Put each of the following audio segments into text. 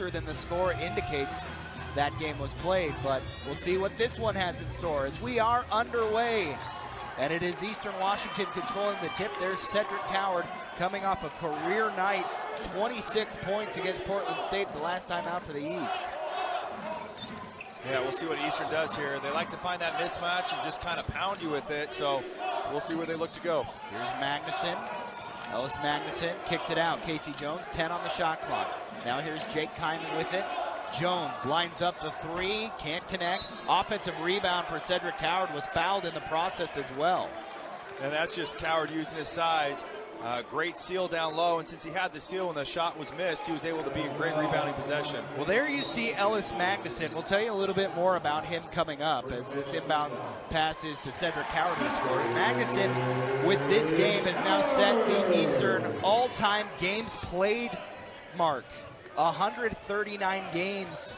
closer than the score indicates that game was played, but we'll see what this one has in store as we are underway. And it is Eastern Washington controlling the tip. There's Cedric Coward coming off a career night, 26 points against Portland State the last time out for the Eags. Yeah, we'll see what Eastern does here. They like to find that mismatch and just kind of pound you with it, so we'll see where they look to go. Here's Magnuson. Ellis Magnuson kicks it out. Casey Jones, 10 on the shot clock. Now here's Jake Kyman with it. Jones lines up the three, can't connect. Offensive rebound for Cedric Coward, was fouled in the process as well. And that's just Coward using his size. Great seal down low, and since he had the seal when the shot was missed, he was able to be a great rebounding possession. Well, there you see Ellis Magnuson. We'll tell you a little bit more about him coming up as this inbound pass is to Cedric Coward who scored. Magnuson, with this game, has now set the Eastern all-time games played mark. 139 games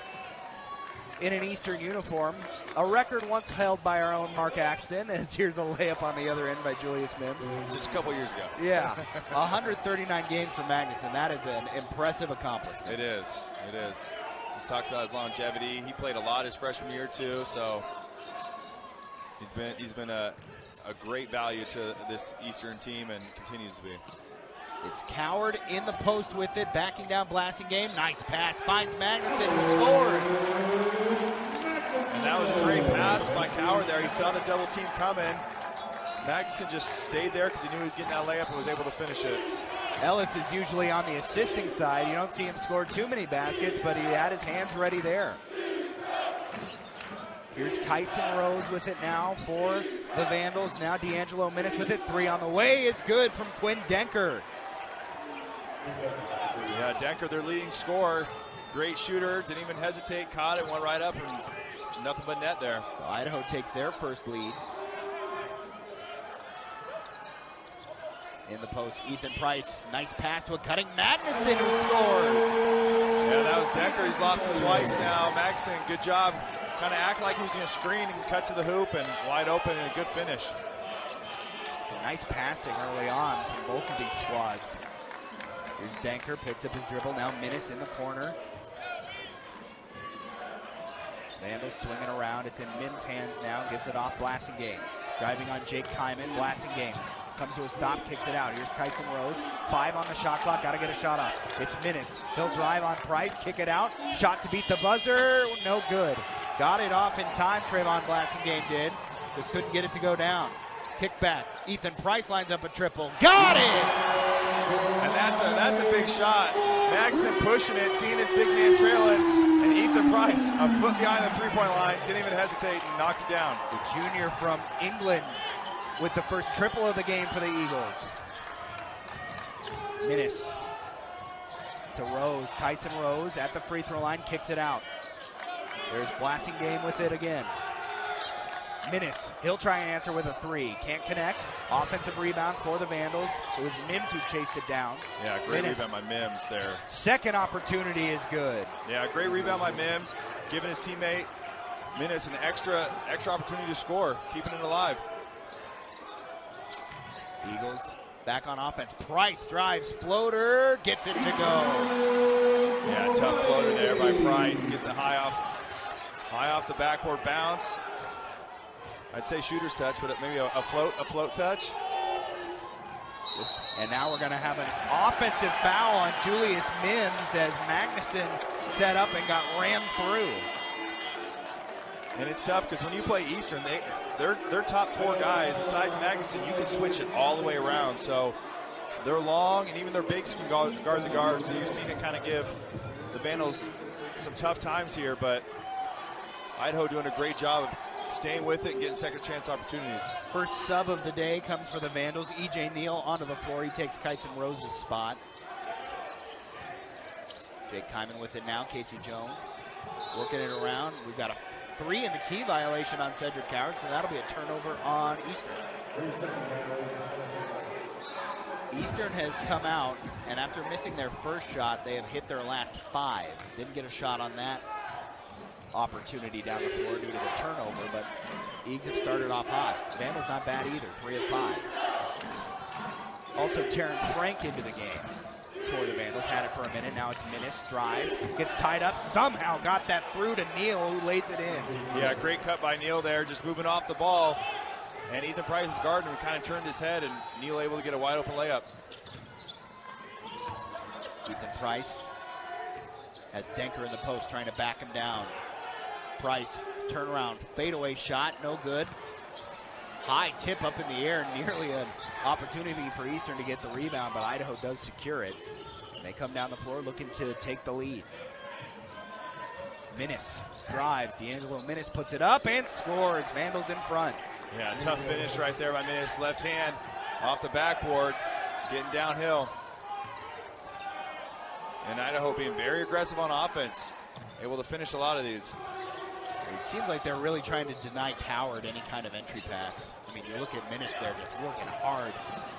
in an Eastern uniform. A record once held by our own Mark Axton, as here's a layup on the other end by Julius Mims. Just a couple years ago. Yeah, 139 games for Magnuson. That is an impressive accomplishment. It is, it is. Just talks about his longevity. He played a lot his freshman year too, so he's been a great value to this Eastern team and continues to be. It's Coward in the post with it, backing down Blasingame. Nice pass, finds Magnuson, who scores. And that was a great pass by Coward there. He saw the double team coming. Magnuson just stayed there because he knew he was getting that layup and was able to finish it. Ellis is usually on the assisting side. You don't see him score too many baskets, but he had his hands ready there. Here's KYSON Rose with it now for the Vandals. Now D'Angelo Minnis with it. Three on the way is good from Quinn Denker. Yeah, Denker, their leading scorer. Great shooter, didn't even hesitate, caught it, went right up, and nothing but net there. So Idaho takes their first lead. In the post, Ethan Price, nice pass to a cutting Magnuson who scores. Yeah, that was Denker, he's lost him twice now. Magnuson, good job, kind of act like he was going to screen and cut to the hoop and wide open and a good finish. Nice passing early on from both of these squads. Here's Denker, picks up his dribble, now Minnis in the corner. Vandals swinging around, it's in Mims' hands now, gives it off Blasingame. Driving on Jake Kyman, Blasingame comes to a stop, kicks it out. Here's KYSON Rose, 5 on the shot clock, gotta get a shot off. It's Minnis, he'll drive on Price, kick it out, shot to beat the buzzer, no good. Got it off in time, Trayvon Blasingame did, just couldn't get it to go down. Kick back, Ethan Price lines up a triple, got it! And that's a big shot. Magnuson pushing it, seeing his big man trailing, and Ethan Price, a foot behind the three-point line, didn't even hesitate and knocked it down. The junior from England with the first triple of the game for the Eagles. Minnis to Rose, KYSON Rose at the free throw line, kicks it out. There's Blasingame with it again. Minnis, he'll try and answer with a three. Can't connect. Offensive rebound for the Vandals. It was Mims who chased it down. Yeah, great Minnis. rebound by Mims there. Second opportunity is good. Yeah, great rebound by Mims, giving his teammate Minnis an extra opportunity to score, keeping it alive. Eagles back on offense. Price drives, floater, gets it to go. Yeah, tough floater there by Price. Gets it high off the backboard bounce. I'd say shooter's touch, but maybe a float touch. And now we're going to have an offensive foul on Julius Mims as Magnuson set up and got ran through. And it's tough because when you play Eastern, their top 4 guys, besides Magnuson, you can switch it all the way around. So they're long, and even their bigs can guard the guard. So you've seen it kind of give the Vandals some tough times here, but Idaho doing a great job of staying with it and getting second chance opportunities. First sub of the day comes for the Vandals. E.J. Neal onto the floor. He takes KYSON Rose's spot. Jake Kyman with it now. Casey Jones working it around. We've got a 3 in the key violation on Cedric Coward, so that'll be a turnover on Eastern. Eastern has come out, and after missing their first shot, they have hit their last 5. Didn't get a shot on that opportunity down the floor due to the turnover, but Eags have started off hot. Vandals not bad either, 3 of 5. Also Terrence Frank into the game for the Vandals. Had it for a minute. Now it's Minnis. Drives. Gets tied up. Somehow got that through to Neal, who lays it in. Yeah, great cut by Neal there. Just moving off the ball. And Ethan Price's guard who kind of turned his head, and Neal able to get a wide open layup. Ethan Price has Denker in the post trying to back him down. Price, turnaround, fadeaway shot, no good. High tip up in the air, nearly an opportunity for Eastern to get the rebound, but Idaho does secure it. They come down the floor looking to take the lead. Minnis drives, D'Angelo Minnis puts it up and scores. Vandals in front. Yeah, tough finish right there by Minnis. Left hand off the backboard, getting downhill. And Idaho being very aggressive on offense, able to finish a lot of these. It seems like they're really trying to deny Coward any kind of entry pass. I mean, you look at Minnis there just working hard.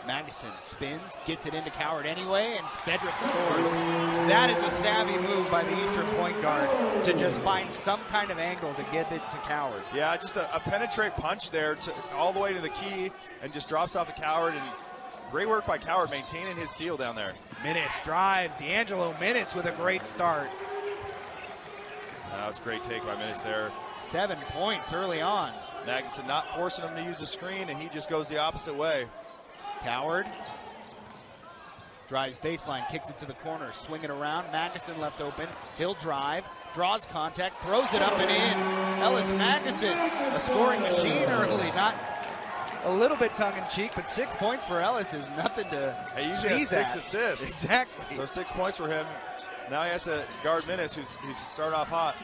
Magnuson spins, gets it into Coward anyway, and Cedric scores. That is a savvy move by the Eastern point guard to just find some kind of angle to get it to Coward. Yeah, just a penetrate punch there all the way to the key and just drops off the Coward. And great work by Coward maintaining his seal down there. Minnis drives, D'Angelo Minnis with a great start. That was a great take by Minnis there. 7 points early on. Magnuson not forcing him to use the screen, and he just goes the opposite way. Coward drives baseline, kicks it to the corner, swing it around. Magnuson left open. He'll drive, draws contact, throws it up and in. Ellis Magnuson, a scoring machine early. Not a little bit tongue-in-cheek, but 6 points for Ellis is nothing to He usually has 6 assists. Exactly. So 6 points for him. Now he has to guard Minnis, who's started off hot.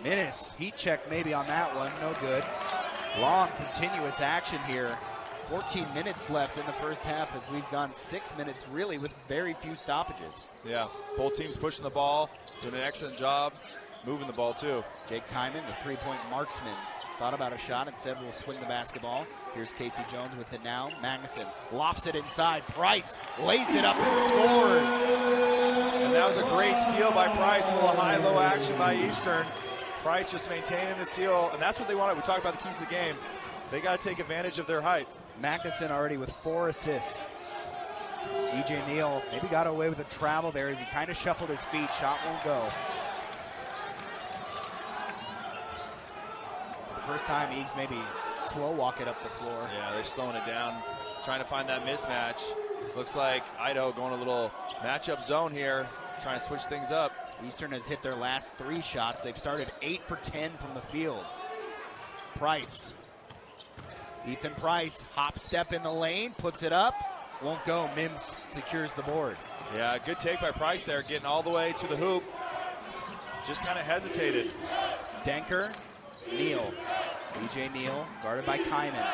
Minnis, heat check maybe on that one, no good. Long, continuous action here. 14 minutes left in the first half as we've gone 6 minutes really with very few stoppages. Yeah, both teams pushing the ball, doing an excellent job, moving the ball too. Jake Kyman, the three-point marksman, thought about a shot and said we'll swing the basketball. Here's Casey Jones with it now. Magnuson lofts it inside. Price lays it up and scores. And that was a great steal by Price. A little high-low action by Eastern. Price just maintaining the seal, and that's what they wanted. We talked about the keys of the game. They got to take advantage of their height. Magnuson already with 4 assists. E.J. Neal maybe got away with a travel there as he kind of shuffled his feet. Shot won't go. For the first time, Eagles maybe slow walk it up the floor. Yeah, they're slowing it down, trying to find that mismatch. Looks like Idaho going a little matchup zone here, trying to switch things up. Eastern has hit their last 3 shots. They've started 8 for 10 from the field. Price. Ethan Price, hop step in the lane, puts it up. Won't go. Mims secures the board. Yeah, good take by Price there, getting all the way to the hoop. Just kind of hesitated. Denker, Neal. E.J. Neal, guarded by Kyman.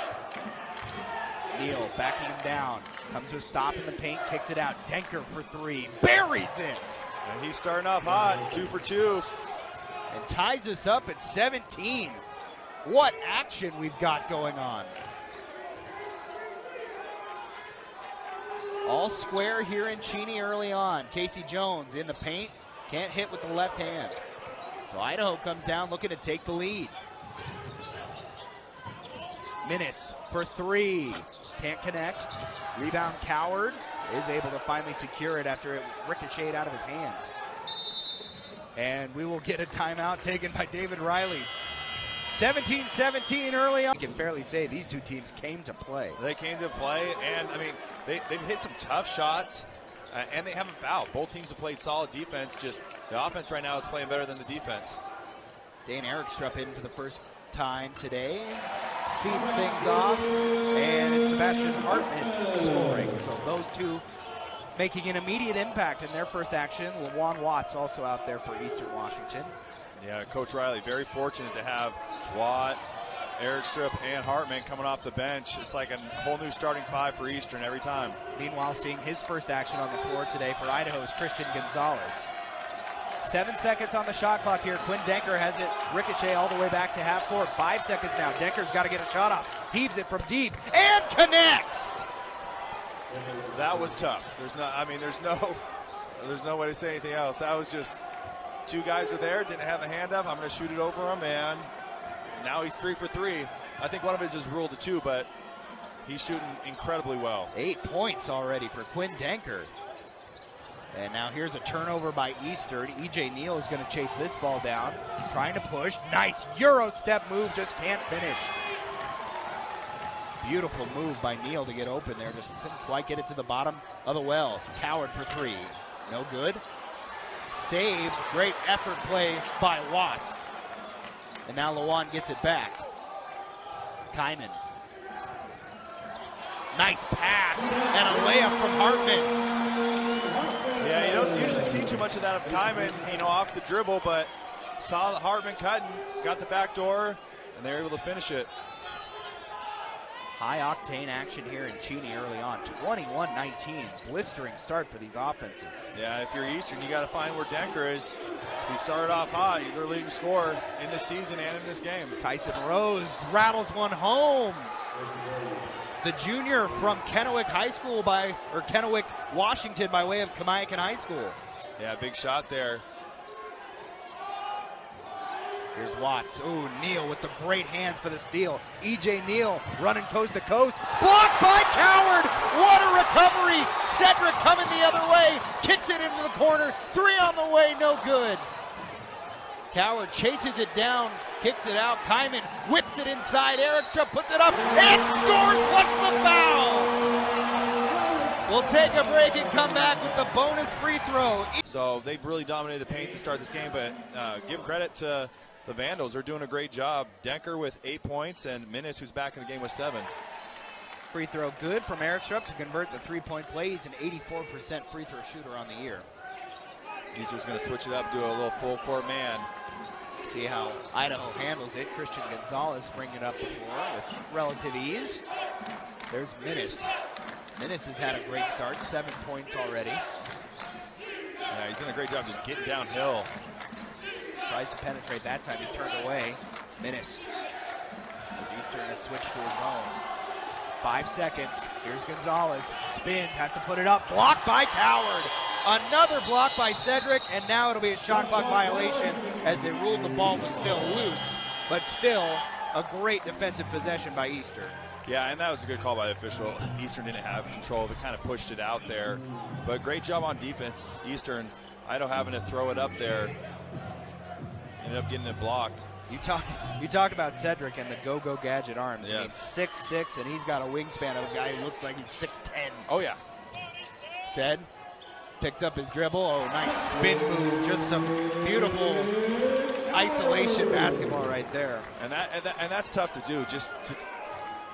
Neal backing him down. Comes to a stop in the paint, kicks it out. Denker for 3, buries it. And he's starting off hot, 2 for 2. And ties us up at 17. What action we've got going on. All square here in Cheney early on. Casey Jones in the paint, can't hit with the left hand. So Idaho comes down looking to take the lead. Minnis for 3, can't connect. Rebound Coward is able to finally secure it after it ricocheted out of his hands. And we will get a timeout taken by David Riley. 17-17 early on. You can fairly say these two teams came to play. They came to play, and I mean, they've hit some tough shots, and they haven't fouled. Both teams have played solid defense, just the offense right now is playing better than the defense. Dan Erikstrup in for the first time today. Feeds things off, and it's Sebastian Hartman scoring. So those two making an immediate impact in their first action. LaJuan Watts also out there for Eastern Washington. Yeah, Coach Riley very fortunate to have Watt, Erikstrup, and Hartman coming off the bench. It's like a whole new starting 5 for Eastern every time. Meanwhile, seeing his first action on the floor today for Idaho is Christian Gonzalez. 7 seconds on the shot clock here. Quinn Denker has it ricochet all the way back to half court. 5 seconds now. Denker's got to get a shot off. Heaves it from deep and connects. That was tough. There's no way to say anything else. That was just 2 guys are there, didn't have a hand up. I'm going to shoot it over him, and now he's 3 for 3. I think one of his is ruled a 2, but he's shooting incredibly well. 8 points already for Quinn Denker. And now here's a turnover by Eastern. E.J. Neal is going to chase this ball down, trying to push. Nice Euro step move, just can't finish. Beautiful move by Neal to get open there, just couldn't quite get it to the bottom of the wells. Coward for three, no good. Saved, great effort play by Watts. And now Lawan gets it back. Kyman. Nice pass and a layup from Hartman. Yeah, you don't usually see too much of that of Kyman, off the dribble, but saw Hartman cutting, got the back door, and they were able to finish it. High octane action here in Cheney early on. 21-19, blistering start for these offenses. Yeah, if you're Eastern, you got to find where Denker is. He started off hot. He's their leading scorer in this season and in this game. KYSON Rose rattles one home. The junior from Kennewick High School Kennewick, Washington by way of Kamiakin High School. Yeah, big shot there. Here's Watts. Ooh, Neal with the great hands for the steal. E.J. Neal running coast to coast. Blocked by Coward. What a recovery. Cedric coming the other way. Kicks it into the corner. Three on the way, no good. Coward chases it down, kicks it out. Kyman whips it inside. Erikstra puts it up and scores. What's the foul? We'll take a break and come back with the bonus free throw. So they've really dominated the paint to start this game, but give credit to the Vandals. They're doing a great job. Denker with 8 points and Minnis, who's back in the game, with 7. Free throw good from Erikstra to convert the three-point play. He's an 84% free throw shooter on the year. Eastern's going to switch it up, do a little full court man. See how Idaho handles it. Christian Gonzalez bringing it up the floor with relative ease. There's Minnis. Minnis has had a great start, 7 points already. Yeah, he's done a great job just getting downhill. Tries to penetrate that time, he's turned away. Minnis, as Eastern has switched to his own. 5 seconds, here's Gonzalez, spins, has to put it up, blocked by Coward. Another block by Cedric, and now it'll be a shot clock violation as they ruled the ball was still loose, but still a great defensive possession by Eastern. Yeah, and that was a good call by the official. Eastern didn't have control, but kind of pushed it out there. But great job on defense. Eastern, Idaho having to throw it up there. Ended up getting it blocked. You talk about Cedric and the go-go gadget arms. Yes. I mean, 6'6", and he's got a wingspan of a guy who looks like he's 6'10". Oh, yeah. Ced picks up his dribble. Oh, nice spin move. Just some beautiful isolation basketball right there. And that's tough to do, just to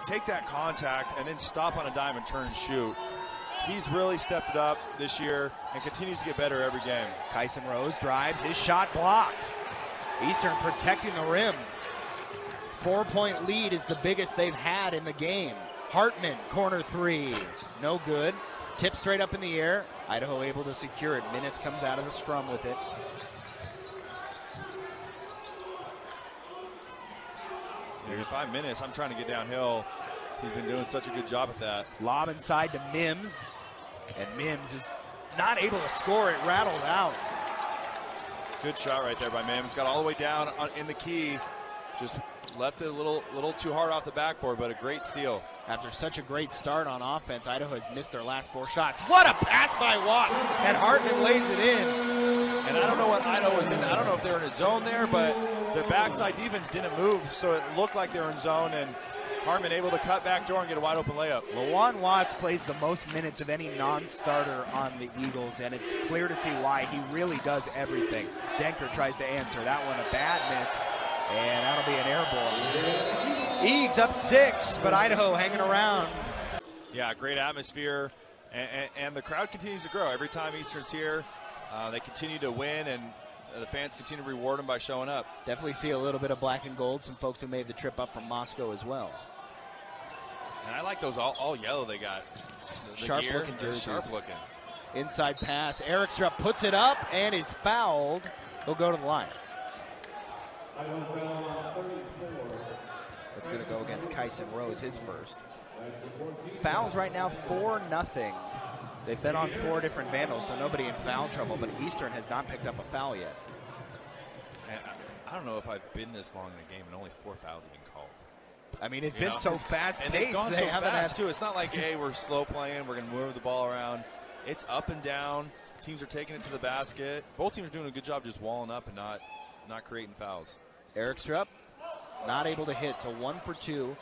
take that contact and then stop on a dime and turn and shoot. He's really stepped it up this year and continues to get better every game. KYSON Rose drives, his shot blocked. Eastern protecting the rim. 4-point lead is the biggest they've had in the game. Hartman, corner three, no good. Tip straight up in the air. Idaho able to secure it. Minnis comes out of the scrum with it. If I'm Minnis, I'm trying to get downhill. He's been doing such a good job at that. Lob inside to Mims, and Mims is not able to score it, rattled out. Good shot right there by Mims. Got all the way down in the key. Just left it a little too hard off the backboard, but a great steal. After such a great start on offense, Idaho has missed their last 4 shots. What a pass by Watts, and Hartman lays it in. And I don't know what Idaho was in. I don't know if they were in a zone there, but the backside defense didn't move, so it looked like they were in zone, and Hartman able to cut back door and get a wide open layup. Lawan Watts plays the most minutes of any non-starter on the Eagles, and it's clear to see why. He really does everything. Denker tries to answer. That one a bad miss, and that'll be an air ball. Eags up 6, but Idaho hanging around. Yeah, great atmosphere, and the crowd continues to grow. Every time Eastern's here, they continue to win, and the fans continue to reward them by showing up. Definitely see a little bit of black and gold. Some folks who made the trip up from Moscow as well. And I like those all yellow they got. The Sharp-looking jerseys. Sharp-looking. Inside pass. Erikstra puts it up and is fouled. He'll go to the line. That's going to go against KYSON Rose, his first. Fouls right now 4-0. They've been on 4 different Vandals, so nobody in foul trouble, but Eastern has not picked up a foul yet. And I don't know if I've been this long in a game and only 4 fouls have been called. I mean, it's been so fast-paced. And they've gone they so haven't fast, too. It's not like, hey, we're slow playing, we're going to move the ball around. It's up and down. Teams are taking it to the basket. Both teams are doing a good job just walling up and not creating fouls. Eric Strupp not able to hit, so 1 for 2.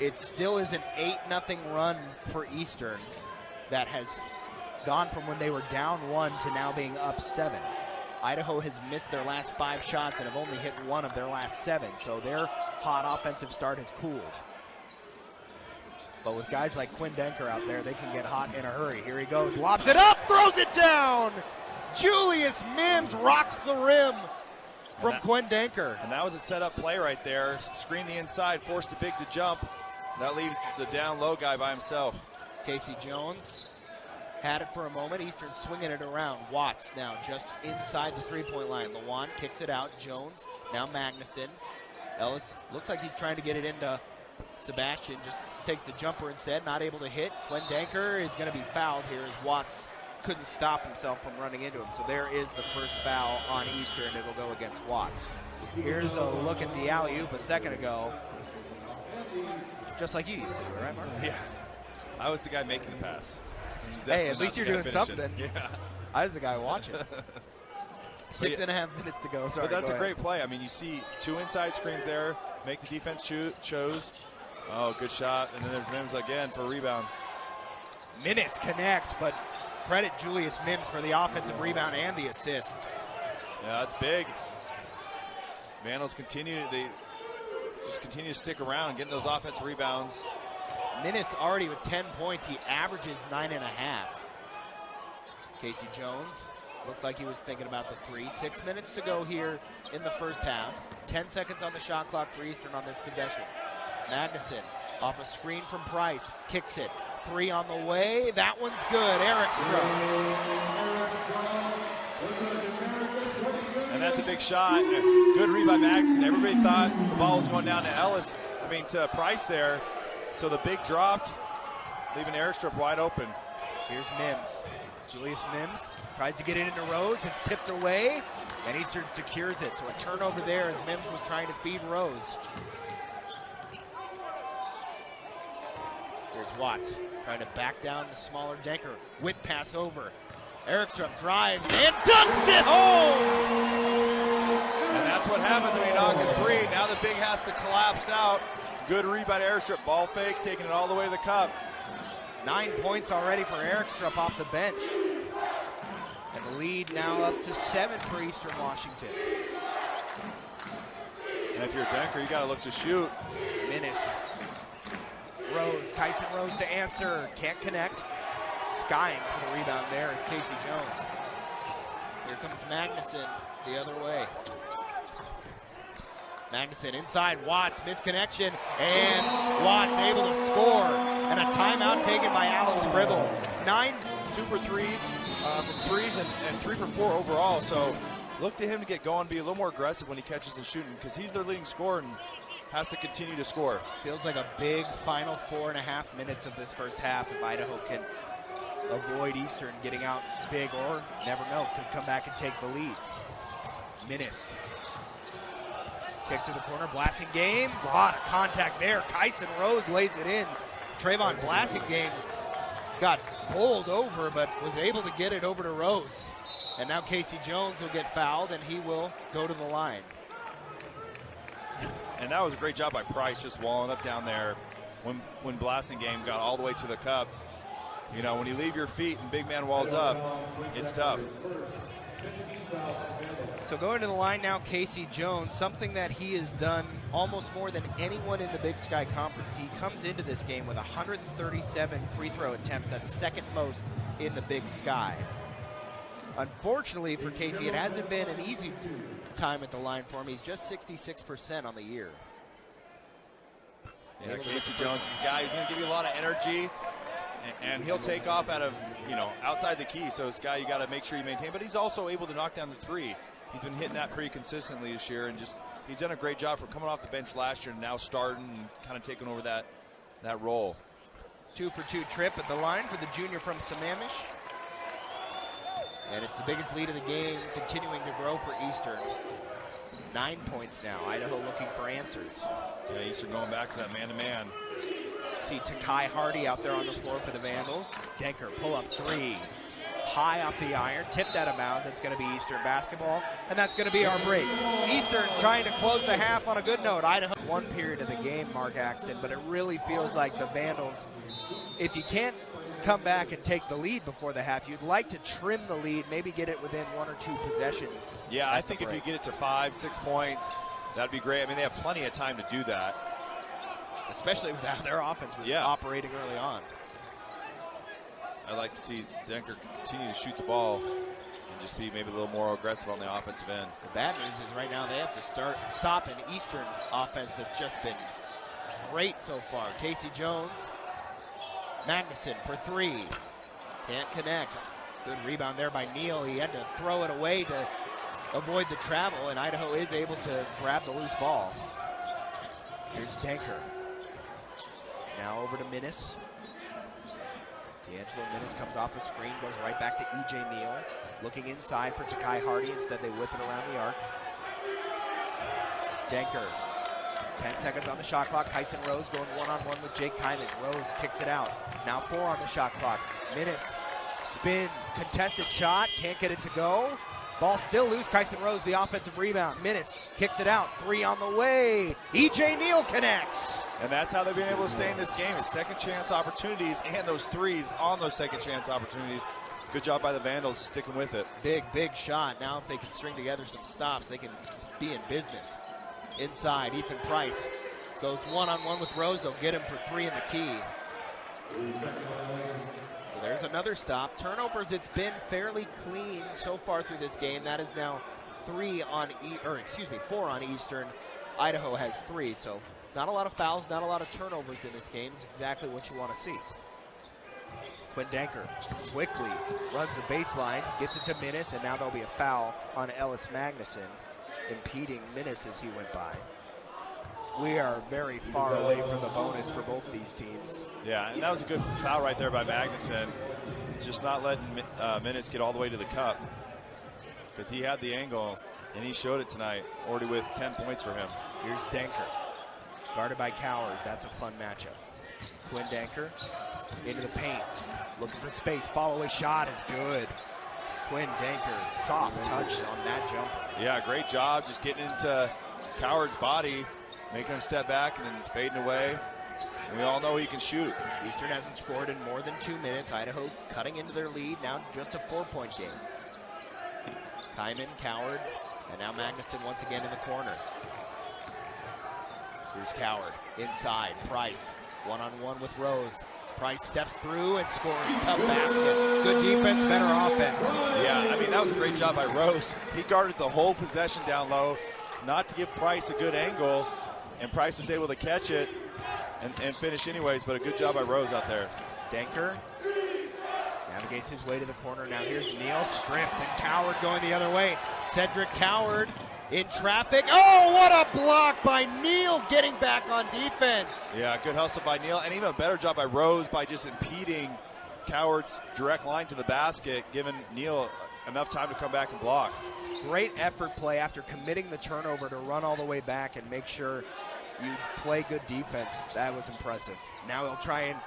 It still is an 8-0 run for Eastern that has gone from when they were down 1 to now being up 7. Idaho has missed their last 5 shots and have only hit 1 of their last 7, so their hot offensive start has cooled. But with guys like Quinn Denker out there, they can get hot in a hurry. Here he goes, lobs it up, throws it down! Julius Mims rocks the rim from Quinn Denker. And that was a set-up play right there. Screen the inside, forced the big to jump. That leaves the down-low guy by himself. Casey Jones had it for a moment. Eastern swinging it around. Watts now just inside the three-point line. Lawan kicks it out. Jones, now Magnuson. Ellis looks like he's trying to get it into Sebastian. Just takes the jumper instead, not able to hit. Quinn Denker is going to be fouled here as Watts couldn't stop himself from running into him. So there is the first foul on Eastern. It'll go against Watts. Here's a look at the alley-oop a second ago. Just like you used to do, right, Mark? Yeah. I was the guy making the pass. Hey, at least you're doing something. Yeah. I was the guy watching. 6.5 minutes to go. Sorry, but that's a great play. I mean, you see 2 inside screens there, make the defense chose. Oh, good shot. And then there's Mims again for a rebound. Minnis connects, but credit Julius Mims for the offensive rebound and the assist. Yeah, that's big. Vandals they just continue to stick around and getting those offensive rebounds. Minnis already with 10 points. He averages 9.5. Casey Jones looked like he was thinking about the 3. 6 minutes to go here in the first half. 10 seconds on the shot clock for Eastern on this possession. Magnuson off a screen from Price. Kicks it. 3 on the way. That one's good. Eric Strupp. And that's a big shot. Good read by Magnuson. Everybody thought the ball was going down to Price there. So the big dropped, leaving Eric Strupp wide open. Here's Mims. Julius Mims tries to get it into Rose. It's tipped away, and Eastern secures it. So a turnover there as Mims was trying to feed Rose. Here's Watts trying to back down the smaller Denker. Witt pass over. Eric Strupp drives and dunks it home! And that's what happens when you knock a 3. Now the big has to collapse out. Good read by Eric Strupp. Ball fake, taking it all the way to the cup. 9 points already for Eric Strupp off the bench. And the lead now up to 7 for Eastern Washington. And if you're Denker, you got to look to shoot. Minnis. Rose, KYSON Rose to answer. Can't connect. Skying for the rebound there is Casey Jones. Here comes Magnuson the other way. Magnuson inside, Watts, misconnection, and Watts able to score. And a timeout taken by Alex Bribble. 2 for 3 from threes and 3 for 4 overall. So look to him to get going, be a little more aggressive when he catches and shooting, because he's their leading scorer and has to continue to score. Feels like a big final 4.5 minutes of this first half if Idaho can avoid Eastern getting out big, or never know, could come back and take the lead. Minnis. Kick to the corner, Blasingame. A lot of contact there. KYSON Rose lays it in. Trayvon Blasingame got bowled over, but was able to get it over to Rose. And now Casey Jones will get fouled, and he will go to the line. And that was a great job by Price, just walling up down there when Blasingame got all the way to the cup. You know, when you leave your feet and big man walls up, it's tough. So going to the line now, Casey Jones, something that he has done almost more than anyone in the Big Sky Conference. He comes into this game with 137 free throw attempts. That's second most in the Big Sky. Unfortunately for Casey, it hasn't been an easy time at the line for him. He's just 66% on the year. Yeah, Casey Jones is a guy who's going to give you a lot of energy, and he'll take off out of, outside the key. So it's a guy you got to make sure you maintain. But he's also able to knock down the 3. He's been hitting that pretty consistently this year, and he's done a great job for coming off the bench last year and now starting and kind of taking over that role. 2 for 2 trip at the line for the junior from Sammamish. And it's the biggest lead of the game, continuing to grow for Eastern. 9 points now. Idaho looking for answers. Yeah, Eastern going back to that man-to-man. See Takai Hardy out there on the floor for the Vandals. Denker, pull-up 3. high off the iron, tipped out of bounds. It's going to be Eastern basketball, and that's going to be our break. Eastern trying to close the half on a good note. Idaho, one period of the game, Mark Axton, but it really feels like the Vandals, if you can't come back and take the lead before the half, you'd like to trim the lead, maybe get it within 1 or 2 possessions. Yeah, I think if you get it to 5, 6 points, that'd be great. I mean, they have plenty of time to do that. Especially with how their offense was operating early on. I'd like to see Denker continue to shoot the ball and just be maybe a little more aggressive on the offensive end. The bad news is right now they have to stop an Eastern offense that's just been great so far. Casey Jones, Magnuson for 3. Can't connect. Good rebound there by Neal. He had to throw it away to avoid the travel, and Idaho is able to grab the loose ball. Here's Denker. Now over to Minnis. D'Angelo Minnis comes off a screen, goes right back to E.J. Neal. Looking inside for Takai Hardy. Instead, they whip it around the arc. Denker. 10 seconds on the shot clock. KYSON Rose going one-on-one with Jake Kyman. Rose kicks it out. Now 4 on the shot clock. Minnis. Spin. Contested shot. Can't get it to go. Ball still loose. KYSON Rose, the offensive rebound. Minnis kicks it out. 3 on the way. E.J. Neal connects. And that's how they've been able to stay in this game, is second chance opportunities and those threes on those second chance opportunities. Good job by the Vandals sticking with it. Big shot. Now if they can string together some stops, they can be in business. Inside, Ethan Price goes one-on-one with Rose. They'll get him for 3 in the key. So there's another stop. Turnovers, it's been fairly clean so far through this game. That is now 4 on Eastern. Idaho has 3, so not a lot of fouls, not a lot of turnovers in this game. It's exactly what you want to see. Quinn Denker quickly runs the baseline, gets it to Minnis, and now there'll be a foul on Ellis Magnuson, impeding Minnis as he went by. We are very far away from the bonus for both these teams. Yeah, and that was a good foul right there by Magnuson. Just not letting Minnis get all the way to the cup, because he had the angle, and he showed it tonight, already with 10 points for him. Here's Denker, guarded by Coward. That's a fun matchup. Quinn Denker into the paint, looking for space. Follow-away shot is good. Quinn Denker, soft touch on that jumper. Yeah, great job just getting into Coward's body, making him step back and then fading away. And we all know he can shoot. Eastern hasn't scored in more than 2 minutes. Idaho cutting into their lead, now just a 4-point game. Kyman, Coward, and now Magnuson once again in the corner. Here's Coward, inside, Price, one-on-one with Rose. Price steps through and scores, tough basket. Good defense, better offense. Yeah, I mean, that was a great job by Rose. He guarded the whole possession down low, not to give Price a good angle, and Price was able to catch it and finish anyways, but a good job by Rose out there. Denker navigates his way to the corner. Now here's Neal, stripped, and Coward going the other way. Cedric Coward in traffic. Oh, what a block by Neal, getting back on defense. Yeah, good hustle by Neal, and even a better job by Rose by just impeding Coward's direct line to the basket, giving Neal enough time to come back and block. Great effort play after committing the turnover to run all the way back and make sure you play good defense. That was impressive. Now he'll try and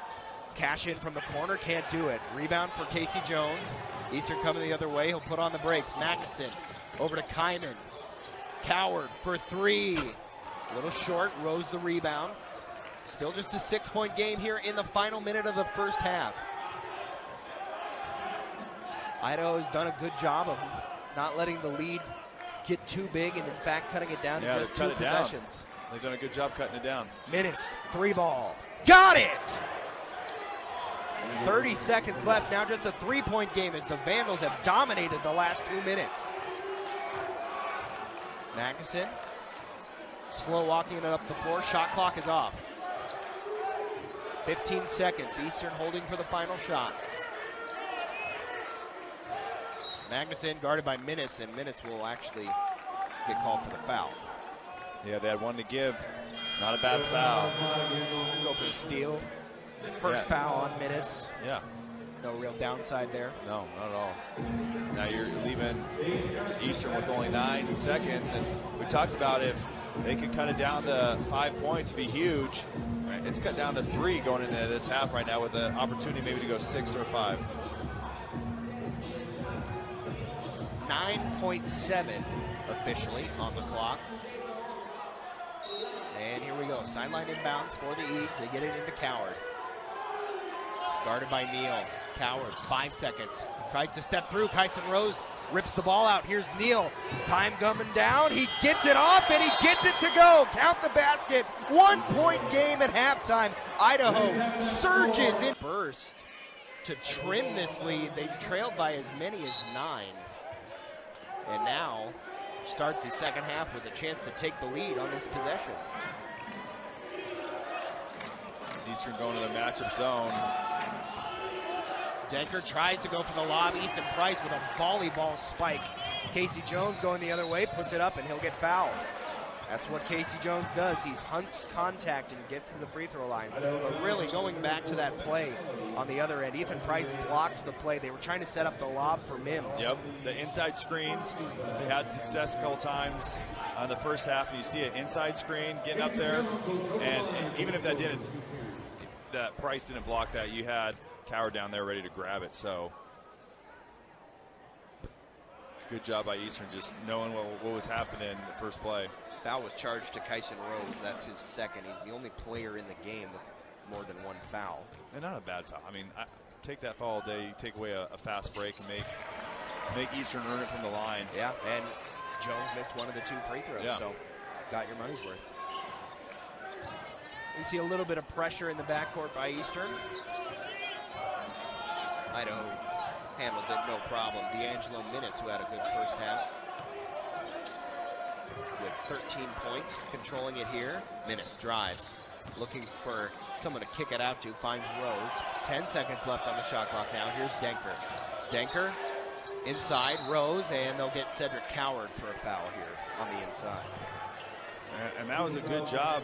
cash in from the corner, can't do it. Rebound for Casey Jones. Eastern coming the other way, he'll put on the brakes. Magnuson over to Kyman. Coward for 3. A little short, Rose the rebound. Still just a 6-point game here in the final minute of the first half. Idaho has done a good job of not letting the lead get too big and in fact cutting it down to just 2 possessions. They've done a good job cutting it down. Minnis, 3 ball. Got it! 30 seconds left, now just a 3-point game as the Vandals have dominated the last 2 minutes. Magnuson, slow walking it up the floor, shot clock is off. 15 seconds, Eastern holding for the final shot. Magnuson guarded by Minnis, and Minnis will actually get called for the foul. Yeah, they had 1 to give. Not a bad foul. Go for the steal. First foul on Minnis. Yeah. No real downside there. No, not at all. Now you're leaving Eastern with only 9 seconds, and we talked about if they could cut it down to 5 points, it'd be huge. Right. It's cut down to 3 going into this half right now with an opportunity maybe to go 6 or 5. 9.7 officially on the clock. And here we go. Sideline inbounds for the Eags. They get it into Coward. Guarded by Neal. Coward, 5 seconds. Tries to step through. KYSON Rose rips the ball out. Here's Neal. Time coming down. He gets it off and he gets it to go. Count the basket. 1 point game at halftime. Idaho surges in burst to trim this lead. They trailed by as many as 9. And now start the second half with a chance to take the lead on this possession. Eastern going to the matchup zone. Denker tries to go for the lob. Ethan Price with a volleyball spike. Casey Jones going the other way, puts it up, and he'll get fouled. That's what Casey Jones does. He hunts contact and gets to the free throw line. But really going back to that play on the other end, Ethan Price blocks the play. They were trying to set up the lob for Mims. Yep, the inside screens. They had success a couple times on the first half, and you see an inside screen getting up there. And even if that Price didn't block that, you had Coward down there ready to grab it. So good job by Eastern just knowing what was happening in the first play. Foul was charged to KYSON Rose. That's his second. He's the only player in the game with more than 1 foul. And not a bad foul. I mean, take that foul all day. You take away a fast break and make Eastern earn it from the line. Yeah, and Jones missed one of the 2 free throws, yeah. So got your money's worth. We see a little bit of pressure in the backcourt by Eastern. Idaho handles it no problem. D'Angelo Minnis, who had a good first half, with 13 points, controlling it here. Minnis drives, looking for someone to kick it out to, finds Rose. 10 seconds left on the shot clock now. Here's Denker. Denker inside, Rose, and they'll get Cedric Coward for a foul here on the inside. And that was a good job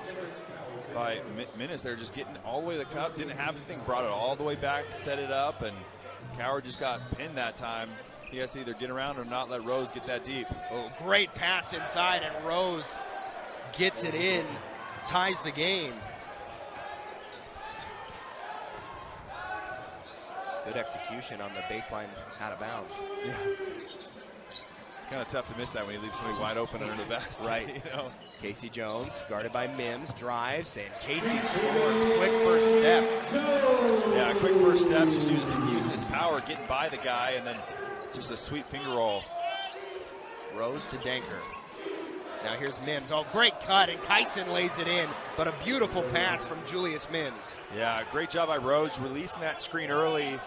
by Minnis there, just getting all the way to the cup, didn't have anything, brought it all the way back, set it up, and Coward just got pinned that time. He has to either get around or not let Rose get that deep. Oh, great pass inside, and Rose gets it in, ties the game. Good execution on the baseline out of bounds. Yeah. It's kind of tough to miss that when you leave somebody wide open under the basket. Right. You know? Casey Jones, guarded by Mims, drives, and Casey scores. Quick first step. Yeah, quick first step, just using his power, getting by the guy, and then just a sweet finger roll. Rose to Denker. Now here's Mims. Oh, great cut, and KYSON lays it in, but a beautiful pass from Julius Mims. Yeah, great job by Rose, releasing that screen early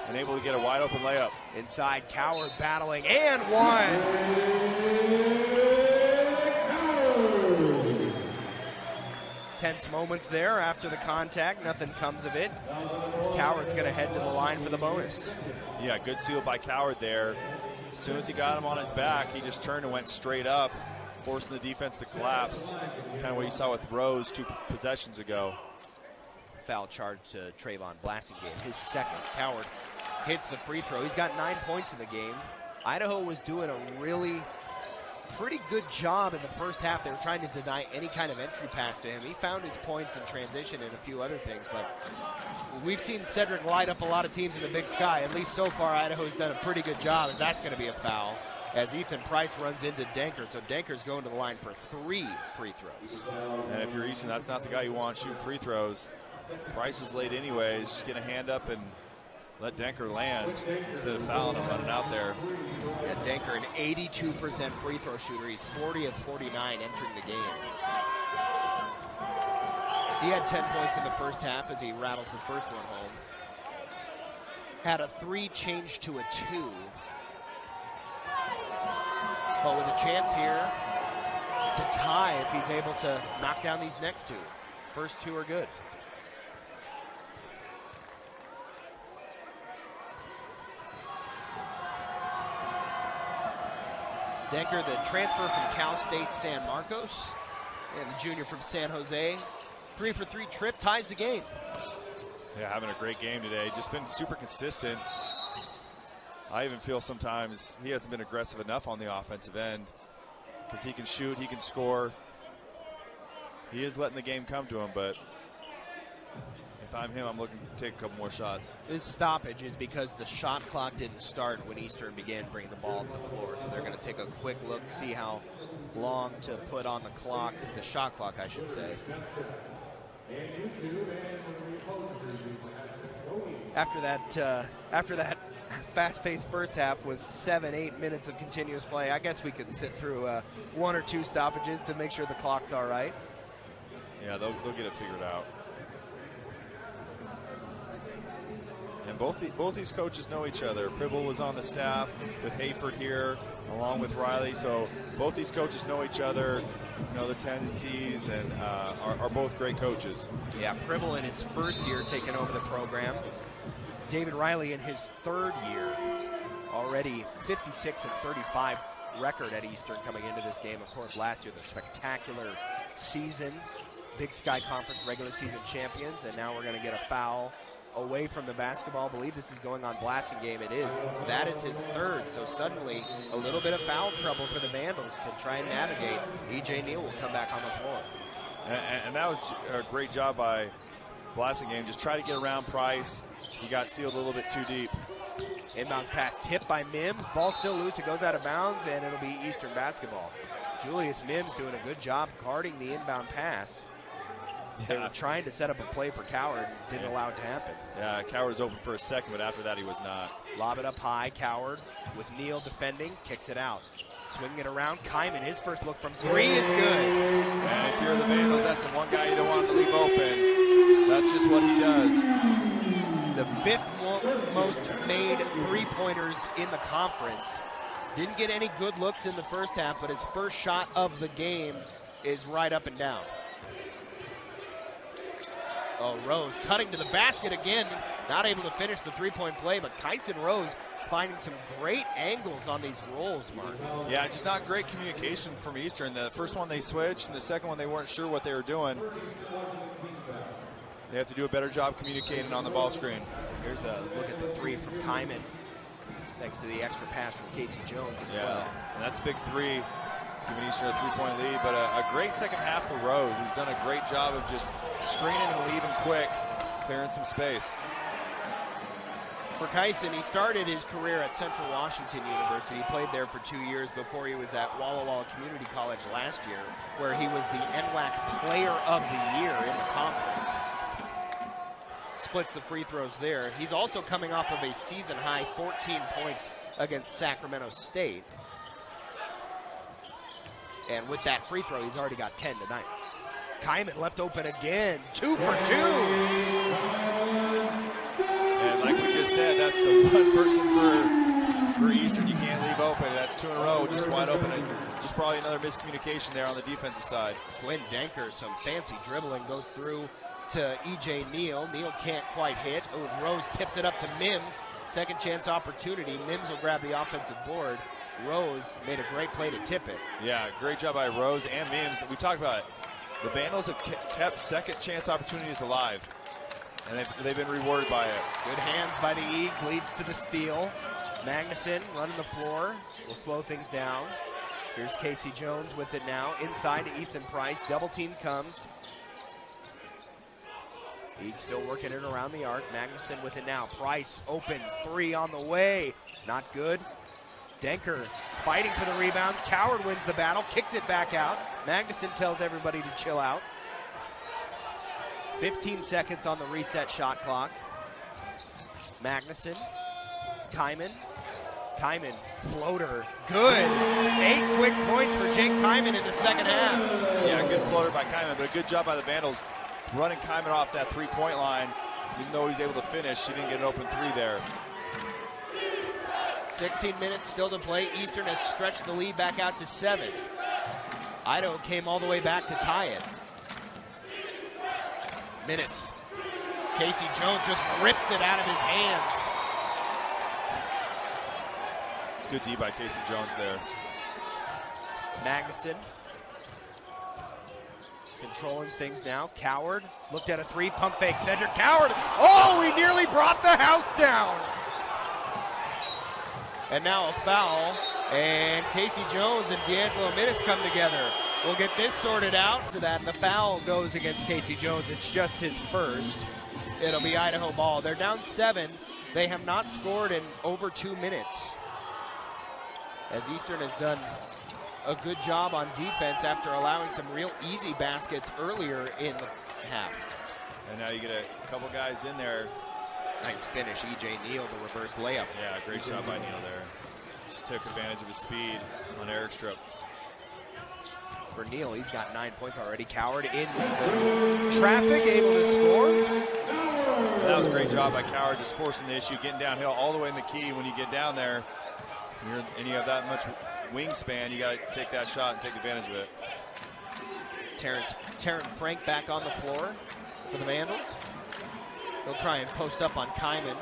and able to get a wide open layup. Inside, Coward battling, and one. Tense moments there after the contact. Nothing comes of it. Coward's going to head to the line for the bonus. Yeah, good seal by Coward there. As soon as he got him on his back, he just turned and went straight up, forcing the defense to collapse. Kind of what you saw with Rose 2 possessions ago. Foul charge to Trayvon Blassingame, his second. Coward hits the free throw. He's got 9 points in the game. Idaho was doing a really pretty good job in the first half. They were trying to deny any kind of entry pass to him. He found his points in transition and a few other things, but we've seen Cedric light up a lot of teams in the Big Sky. At least so far, Idaho's done a pretty good job, as that's going to be a foul as Ethan Price runs into Denker. So Denker's going to the line for 3 free throws. And if you're Eastern, that's not the guy you want shooting free throws. Price was late anyways. Just get a hand up and let Denker land instead of fouling him running out there. Yeah, Denker, an 82% free throw shooter. He's 40 of 49 entering the game. He had 10 points in the first half as he rattles the first one home. Had a 3 change to a 2. But with a chance here to tie if he's able to knock down these next 2. First 2 are good. Denker, the transfer from Cal State San Marcos, and the junior from San Jose. 3 for 3 trip, ties the game. Yeah, having a great game today. Just been super consistent. I even feel sometimes he hasn't been aggressive enough on the offensive end because he can shoot, he can score. He is letting the game come to him, but If I'm him, I'm looking to take a couple more shots. This stoppage is because the shot clock didn't start when Eastern began bringing the ball to the floor. So they're going to take a quick look, see how long to put on the clock, the shot clock, I should say. After that fast-paced first half with 7-8 minutes of continuous play, I guess we could sit through 1 or 2 stoppages to make sure the clock's all right. Yeah, they'll get it figured out. And both these coaches know each other. Pribble was on the staff with Hayford here, along with Riley. So both these coaches know each other, know their tendencies, and are both great coaches. Yeah, Pribble in his first year taking over the program. David Riley in his 3rd year, already 56-35 record at Eastern coming into this game. Of course, last year the spectacular season, Big Sky Conference regular season champions, and now we're going to get a foul away from the basketball. I believe this is going on blasting game. It is. That is his 3rd, so suddenly a little bit of foul trouble for the Vandals to try and navigate. E.J. Neal will come back on the floor. And that was a great job by blasting game. Just try to get around Price. He got sealed a little bit too deep. Inbounds pass tipped by Mims. Ball still loose. It goes out of bounds, and it'll be Eastern basketball. Julius Mims doing a good job guarding the inbound pass. They were trying to set up a play for Coward, didn't allow it to happen. Yeah, Coward was open for a second, but after that he was not. Lob it up high, Coward with Neal defending, kicks it out. Swinging it around, Kyman, his first look from 3 is good. And if you're the Vandals, that's the one guy you don't want to leave open. That's just what he does. The 5th most made 3-pointers in the conference. Didn't get any good looks in the first half, but his first shot of the game is right up and down. Oh, Rose cutting to the basket again, not able to finish the 3-point play, but KYSON Rose finding some great angles on these rolls, Mark. Yeah, just not great communication from Eastern. The first one they switched, and the second one they weren't sure what they were doing. They have to do a better job communicating on the ball screen. Here's a look at the 3 from Kyman, next to the extra pass from Casey Jones as well. And that's a big 3. Giving Eastern a 3-point lead, but a great second half for Rose. He's done a great job of just screening and leaving quick, clearing some space. For KYSON, he started his career at Central Washington University. He played there for 2 years before he was at Walla Walla Community College last year, where he was the NWAC Player of the Year in the conference. Splits the free throws there. He's also coming off of a season-high 14 points against Sacramento State. And with that free throw, he's already got 10 tonight. Kyman left open again, 2 for 2. And like we just said, that's the one person for Eastern you can't leave open. That's 2 in a row, just wide open, and just probably another miscommunication there on the defensive side. Quinn Denker, some fancy dribbling, goes through to E.J. Neal. Neal can't quite hit. Oh, Rose tips it up to Mims. Second chance opportunity. Mims will grab the offensive board. Rose made a great play to tip it. Yeah, great job by Rose and Mims. We talked about it. The Vandals have kept second chance opportunities alive, and they've been rewarded by it. Good hands by the Eags, leads to the steal. Magnuson running the floor, will slow things down. Here's Casey Jones with it now, inside to Ethan Price. Double team comes. Eags still working it around the arc. Magnuson with it now. Price open, 3 on the way. Not good. Denker fighting for the rebound. Coward wins the battle, kicks it back out. Magnuson tells everybody to chill out. 15 seconds on the reset shot clock. Magnuson, Kyman, floater, good. 8 quick points for Jake Kyman in the second half. Yeah, good floater by Kyman, but a good job by the Vandals running Kyman off that 3-point line. Even though he's able to finish, he didn't get an open 3 there. 16 minutes still to play. Eastern has stretched the lead back out to 7. Idaho came all the way back to tie it. Minutes. Casey Jones just rips it out of his hands. It's good D by Casey Jones there. Magnuson controlling things now. Coward looked at a 3, pump fake. Cedric Coward. Oh, he nearly brought the house down. And now a foul, and Casey Jones and D'Angelo Minnis come together. We'll get this sorted out. After that, the foul goes against Casey Jones. It's just his first. It'll be Idaho ball. They're down 7. They have not scored in over 2 minutes. As Eastern has done a good job on defense after allowing some real easy baskets earlier in the half. And now you get a couple guys in there. Nice finish, E.J. Neal, the reverse layup. Yeah, great shot by Neal there. Just took advantage of his speed on Eric Strupp. For Neal, he's got 9 points already. Coward in traffic, able to score. That was a great job by Coward, just forcing the issue, getting downhill all the way in the key. When you get down there, and you have that much wingspan, you got to take that shot and take advantage of it. Terrence Frank back on the floor for the Vandals. He'll try and post up on Kyman.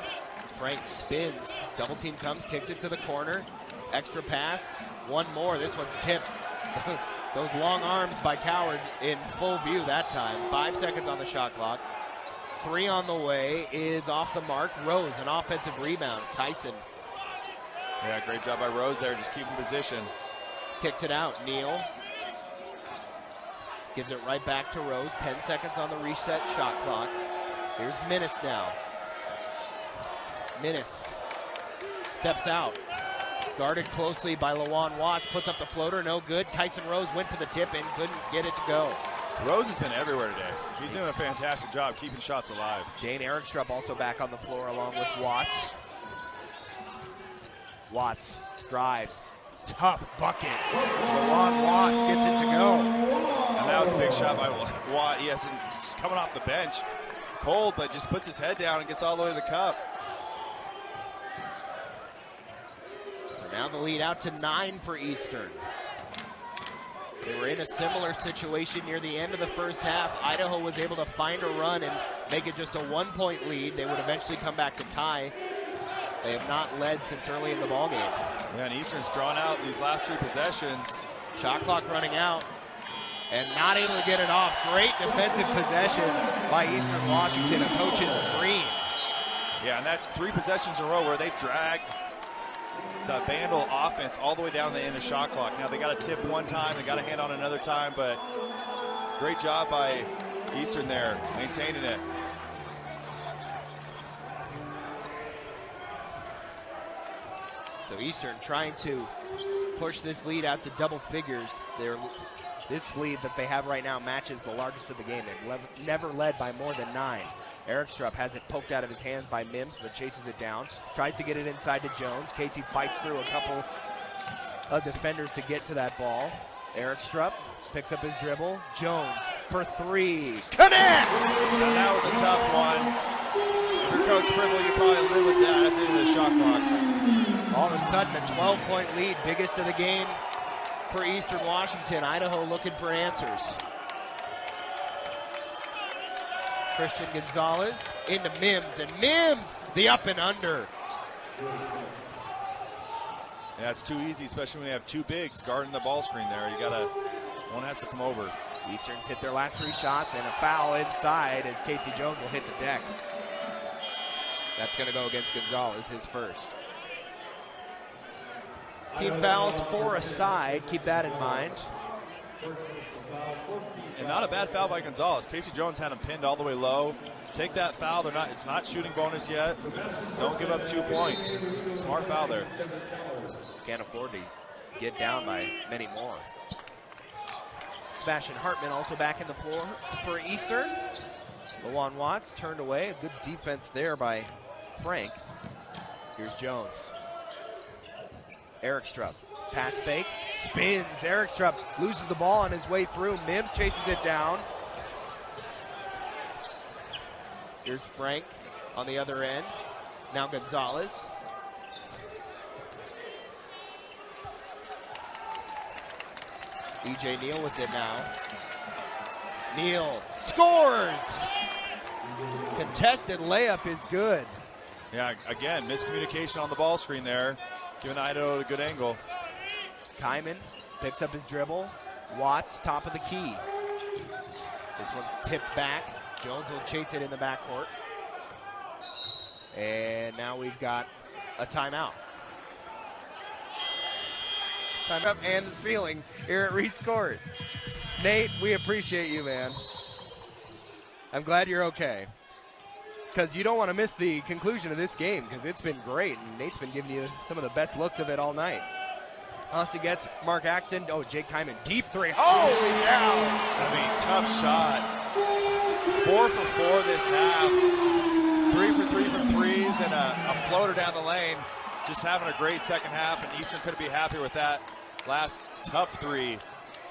Frank spins, double team comes, kicks it to the corner. Extra pass, one more, this one's tipped. Those long arms by Coward in full view that time. 5 seconds on the shot clock. 3 on the way is off the mark. Rose, an offensive rebound. KYSON. Yeah, great job by Rose there, just keeping position. Kicks it out, Neal. Gives it right back to Rose. 10 seconds on the reset shot clock. Here's Minnis now. Minnis steps out. Guarded closely by Lawan Watts. Puts up the floater, no good. KYSON Rose went for the tip and couldn't get it to go. Rose has been everywhere today. He's doing a fantastic job keeping shots alive. Dane Erikstrup also back on the floor along with Watts. Watts drives. Tough bucket. Lawan Watts gets it to go. And that was a big shot by Watt. He hasn't, just coming off the bench. Cold, but just puts his head down and gets all the way to the cup. So now the lead out to 9 for Eastern. They were in a similar situation near the end of the first half. Idaho was able to find a run and make it just a 1-point lead. They would eventually come back to tie. They have not led since early in the ballgame. Yeah, and Eastern's drawn out these last 3 possessions. Shot clock running out and not able to get it off. Great defensive possession by Eastern Washington, a coach's dream. Yeah, and that's 3 possessions in a row where they've dragged the Vandal offense all the way down to the end of shot clock. Now they got to tip one time, they got to hand on another time, but great job by Eastern there, maintaining it. So Eastern trying to push this lead out to double figures. This lead that they have right now matches the largest of the game. They've never led by more than 9. Erikstrup has it poked out of his hands by Mims, but chases it down. Tries to get it inside to Jones. Casey fights through a couple of defenders to get to that ball. Erikstrup picks up his dribble. Jones for 3. Connects! And that was a tough one. If you're Coach Pribble, you probably live with that at the end of the shot clock. All of a sudden, a 12-point lead, biggest of the game for Eastern Washington. Idaho looking for answers. Christian Gonzalez into Mims, and Mims, the up and under. Yeah, it's too easy, especially when you have 2 bigs guarding the ball screen there. One has to come over. Eastern's hit their last 3 shots, and a foul inside as Casey Jones will hit the deck. That's going to go against Gonzalez, his first. Team fouls 4 aside, keep that in mind. And not a bad foul by Gonzalez. Casey Jones had him pinned all the way low. Take that foul. It's not shooting bonus yet. Don't give up 2 points. Smart foul there. Can't afford to get down by many more. Sebastian Hartman also back in the floor for Eastern. Lawan Watts turned away. A good defense there by Frank. Here's Jones. Erikstrup. Pass fake, spins. Erikstrup loses the ball on his way through. Mims chases it down. Here's Frank on the other end. Now Gonzalez. E.J. Neal with it now. Neal scores! Contested layup is good. Yeah, again, miscommunication on the ball screen there, giving Idaho a good angle. Kyman picks up his dribble. Watts, top of the key. This one's tipped back. Jones will chase it in the backcourt. And now we've got a timeout. Timeout and the ceiling here at Reese Court. Nate, we appreciate you, man. I'm glad you're okay. because you don't want to miss the conclusion of this game because it's been great, and Nate's been giving you some of the best looks of it all night. Austin gets Mark Axton. Oh, Jake Kyman, deep three. Holy cow! I mean, tough shot. 4 for 4 this half. 3 for 3 from threes and a floater down the lane. Just having a great second half, and Eastern couldn't be happy with that last tough three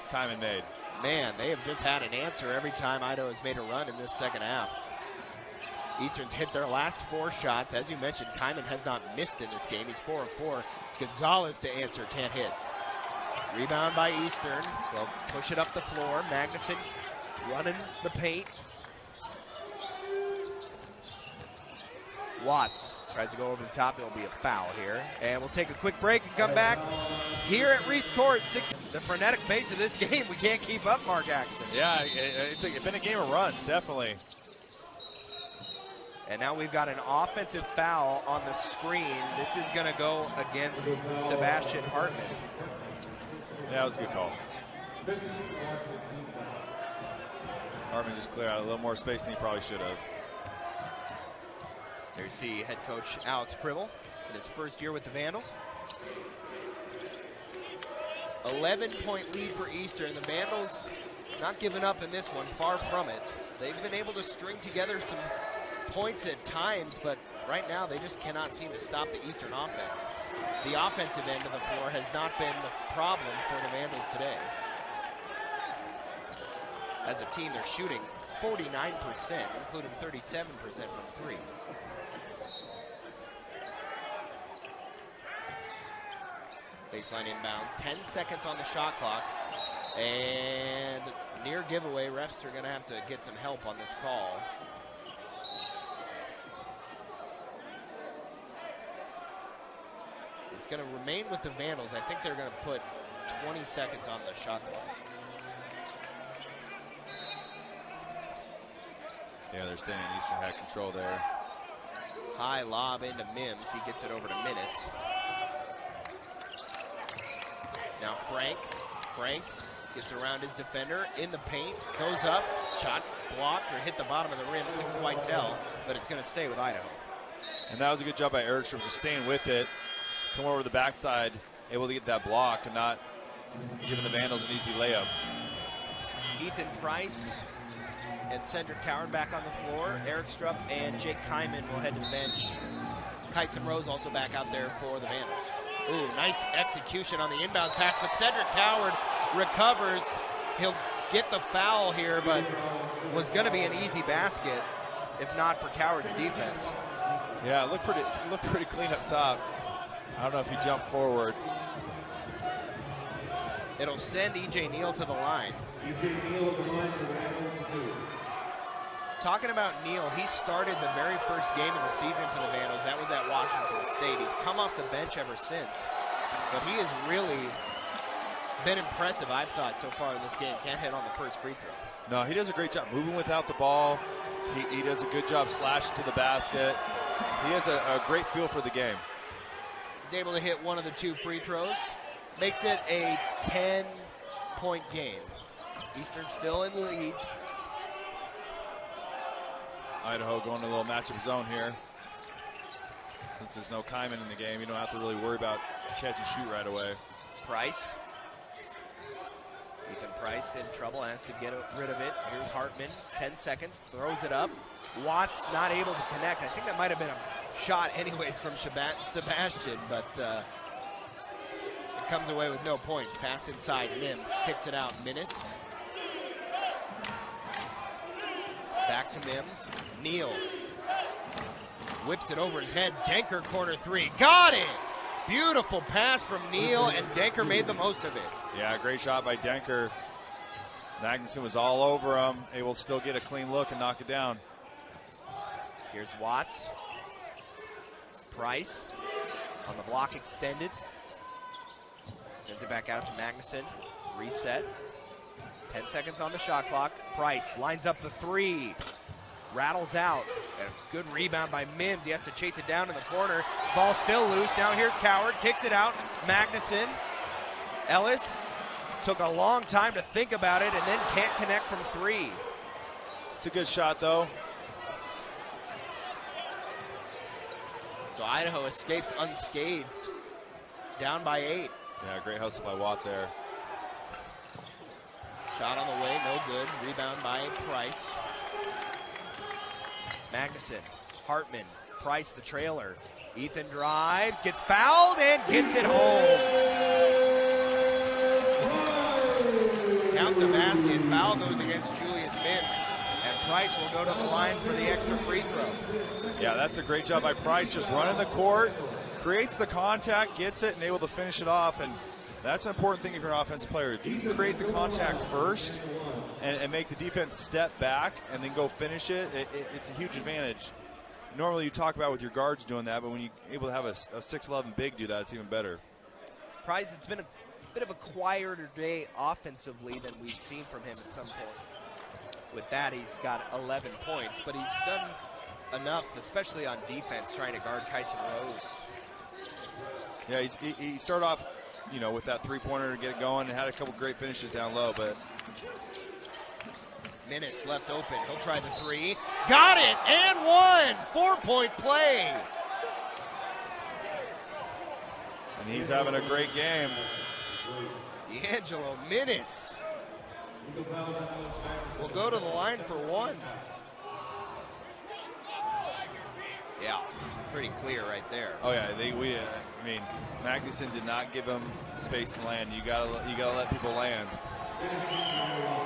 Kyman made. Man, they have just had an answer every time Idaho has made a run in this second half. Eastern's hit their last 4 shots. As you mentioned, Kyman has not missed in this game. He's 4 of 4. Gonzalez to answer, can't hit. Rebound by Eastern. They'll push it up the floor. Magnuson running the paint. Watts tries to go over the top. There'll be a foul here. And we'll take a quick break and come back here at Reese Court. The frenetic pace of this game, we can't keep up, Mark Axton. Yeah, it's been a game of runs, definitely. And now we've got an offensive foul on the screen. This is going to go against Sebastian Hartman. Yeah, that was a good call. Hartman just cleared out a little more space than he probably should have. There you see head coach Alex Pribble in his first year with the Vandals. 11-point lead for Eastern. The Vandals not giving up in this one, far from it. They've been able to string together some points at times, but right now they just cannot seem to stop the Eastern offense. The offensive end of the floor has not been the problem for the Vandals today. As a team, they're shooting 49%, including 37% from 3. Baseline inbound, 10 seconds on the shot clock, and near giveaway. Refs are going to have to get some help on this call. It's going to remain with the Vandals. I think they're going to put 20 seconds on the shot clock. Yeah, they're saying Eastern had control there. High lob into Mims. He gets it over to Minnis. Now Frank gets around his defender in the paint, goes up, shot blocked or hit the bottom of the rim. Couldn't quite tell, but it's going to stay with Idaho. And that was a good job by Erikstrom, just staying with it. Come over the backside, able to get that block and not giving the Vandals an easy layup. Ethan Price and Cedric Coward back on the floor. Erikstrom and Jake Kyman will head to the bench. KYSON Rose also back out there for the Vandals. Ooh, nice execution on the inbound pass, but Cedric Coward recovers. He'll get the foul here, but was going to be an easy basket if not for Coward's defense. Yeah, it looked pretty clean up top. I don't know if he jumped forward. It'll send E.J. Neal to the line. Talking about Neal, he started the very first game of the season for the Vandals. That was at Washington State. He's come off the bench ever since. But he has really been impressive, I've thought, so far in this game. Can't hit on the first free throw. No, he does a great job moving without the ball. He does a good job slashing to the basket. He has a great feel for the game. He's able to hit one of the 2 free throws. Makes it a 10-point game. Eastern still in the lead. Idaho going to a little matchup zone here. Since there's no Kyman in the game, you don't have to really worry about catch and shoot right away. Price. Ethan Price in trouble, has to get rid of it. Here's Hartman, 10 seconds, throws it up. Watts not able to connect. I think that might have been a shot anyways from Sebastian, but it comes away with no points. Pass inside, Mims kicks it out, Minnis. Back to Mims. Neal whips it over his head. Denker corner 3. Got it! Beautiful pass from Neal, and Denker made the most of it. Yeah, great shot by Denker. Magnuson was all over him, able to still get a clean look and knock it down. Here's Watts. Price on the block extended. Sends it back out to Magnuson. Reset. 10 seconds on the shot clock. Price lines up the 3. Rattles out. And a good rebound by Mims. He has to chase it down in the corner. Ball still loose. Now here's Coward. Kicks it out. Magnuson. Ellis took a long time to think about it and then can't connect from 3. It's a good shot, though. So Idaho escapes unscathed, down by 8. Yeah, great hustle by Watt there. Shot on the way, no good. Rebound by Price. Magnuson, Hartman, Price the trailer. Ethan drives, gets fouled, and gets it home. Count the basket. Foul goes against Julius Mims. And Price will go to the line for the extra free throw. Yeah, that's a great job by Price, just running the court, creates the contact, gets it, and able to finish it off. And that's an important thing if you're an offensive player. If you can create the contact first and make the defense step back and then go finish it, it's a huge advantage. Normally you talk about with your guards doing that, but when you're able to have a 6'11 big do that, it's even better. Price, it's been a bit of a quieter day offensively than we've seen from him at some point. With that, he's got 11 points, but he's done enough, especially on defense, trying to guard KYSON Rose. Yeah, he started off, you know, with that three-pointer to get it going and had a couple great finishes down low, but Minnis left open. He'll try the 3. Got it and one. 4-point play. and he's having a great game. D'Angelo Minnis will go to the line for 1. Yeah, pretty clear right there. Oh yeah, I mean, Magnuson did not give him space to land. You gotta let people land.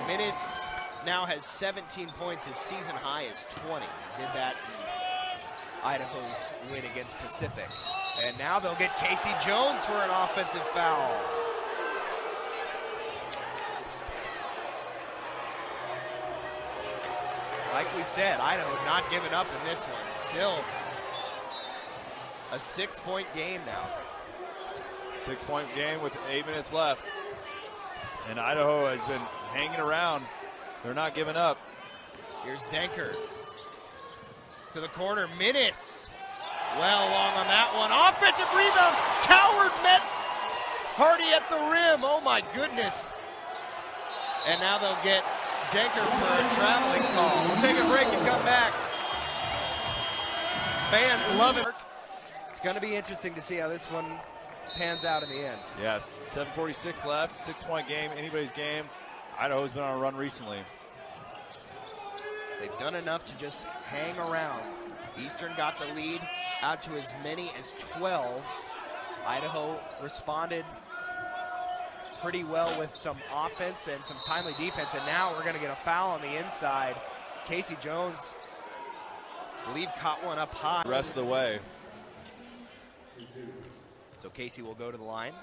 Minnis now has 17 points. His season high is 20. Did that in Idaho's win against Pacific. And now they'll get Casey Jones for an offensive foul. Like we said, Idaho not giving up in this one. Still a 6-point game now. 6-point game with 8 minutes left. And Idaho has been hanging around. They're not giving up. Here's Denker. To the corner, Minnis. Well long on that one. Offensive rebound. Coward met Hardy at the rim. Oh my goodness. And now they'll get Denker for a traveling call. We'll take a break and come back. Fans love it. It's going to be interesting to see how this one pans out in the end. Yes, 7:46 left, 6-point game, anybody's game. Idaho's been on a run recently. They've done enough to just hang around. Eastern got the lead out to as many as 12. Idaho responded pretty well with some offense and some timely defense, and now we're going to get a foul on the inside. Casey Jones, I believe, caught one up high. The rest of the way. So Casey will go to the line.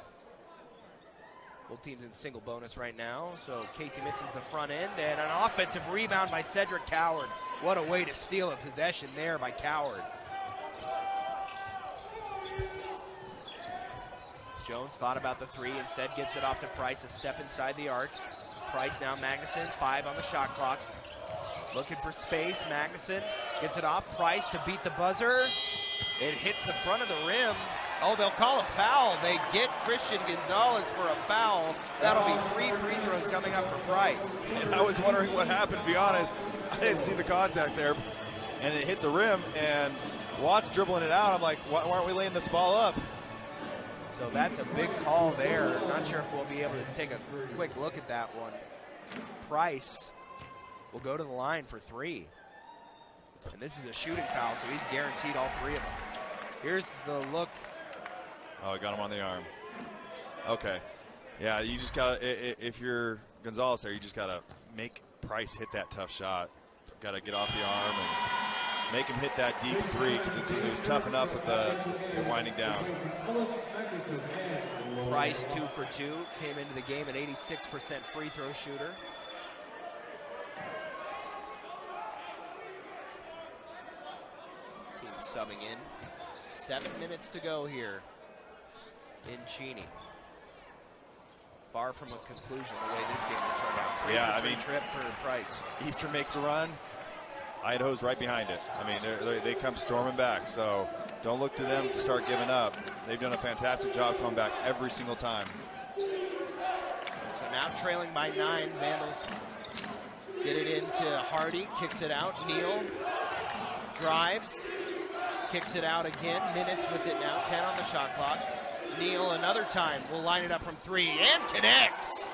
Both teams in single bonus right now, so Casey misses the front end, and an offensive rebound by Cedric Coward. What a way to steal a possession there by Coward. Jones thought about the 3, instead gives it off to Price, a step inside the arc. Price now Magnuson, 5 on the shot clock. Looking for space, Magnuson gets it off, Price to beat the buzzer. It hits the front of the rim. Oh, they'll call a foul. They get Christian Gonzalez for a foul. That'll be 3 free throws coming up for Price. And I was wondering what happened, to be honest. I didn't see the contact there. And it hit the rim, and Watt's dribbling it out. I'm like, why aren't we laying this ball up? So that's a big call there. Not sure if we'll be able to take a quick look at that one. Price will go to the line for 3. And this is a shooting foul, so he's guaranteed all 3 of them. Here's the look. Oh, I got him on the arm. Okay. Yeah, you just got to, if you're Gonzalez there, you just got to make Price hit that tough shot. Got to get off the arm and make him hit that deep 3, because it was tough enough with the winding down. Price 2 for 2, came into the game an 86% free throw shooter. Team subbing in. 7 minutes to go here in Cheney. Far from a conclusion the way this game has turned out. Yeah, I mean, trip for Price. Eastern makes a run. Idaho's right behind it. I mean, they come storming back, so don't look to them to start giving up. They've done a fantastic job coming back every single time. So now trailing by 9, Vandals get it into Hardy, kicks it out. Neal drives, kicks it out again. Minnis with it now, 10 on the shot clock. Neal another time will line it up from 3 and connects.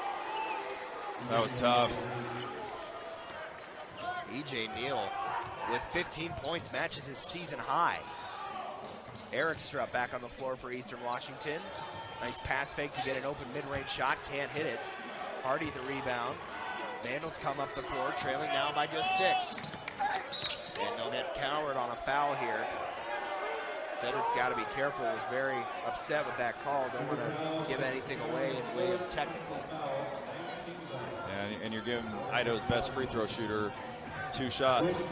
That was tough. E.J. Neal with 15 points, matches his season high. Eric Strupp back on the floor for Eastern Washington. Nice pass fake to get an open mid-range shot, can't hit it. Hardy the rebound. Vandals come up the floor, trailing now by just 6. And they'll get Coward on a foul here. Cedric's got to be careful, was very upset with that call. Don't want to give anything away in way of technical. And you're giving Idaho's best free throw shooter 2 shots.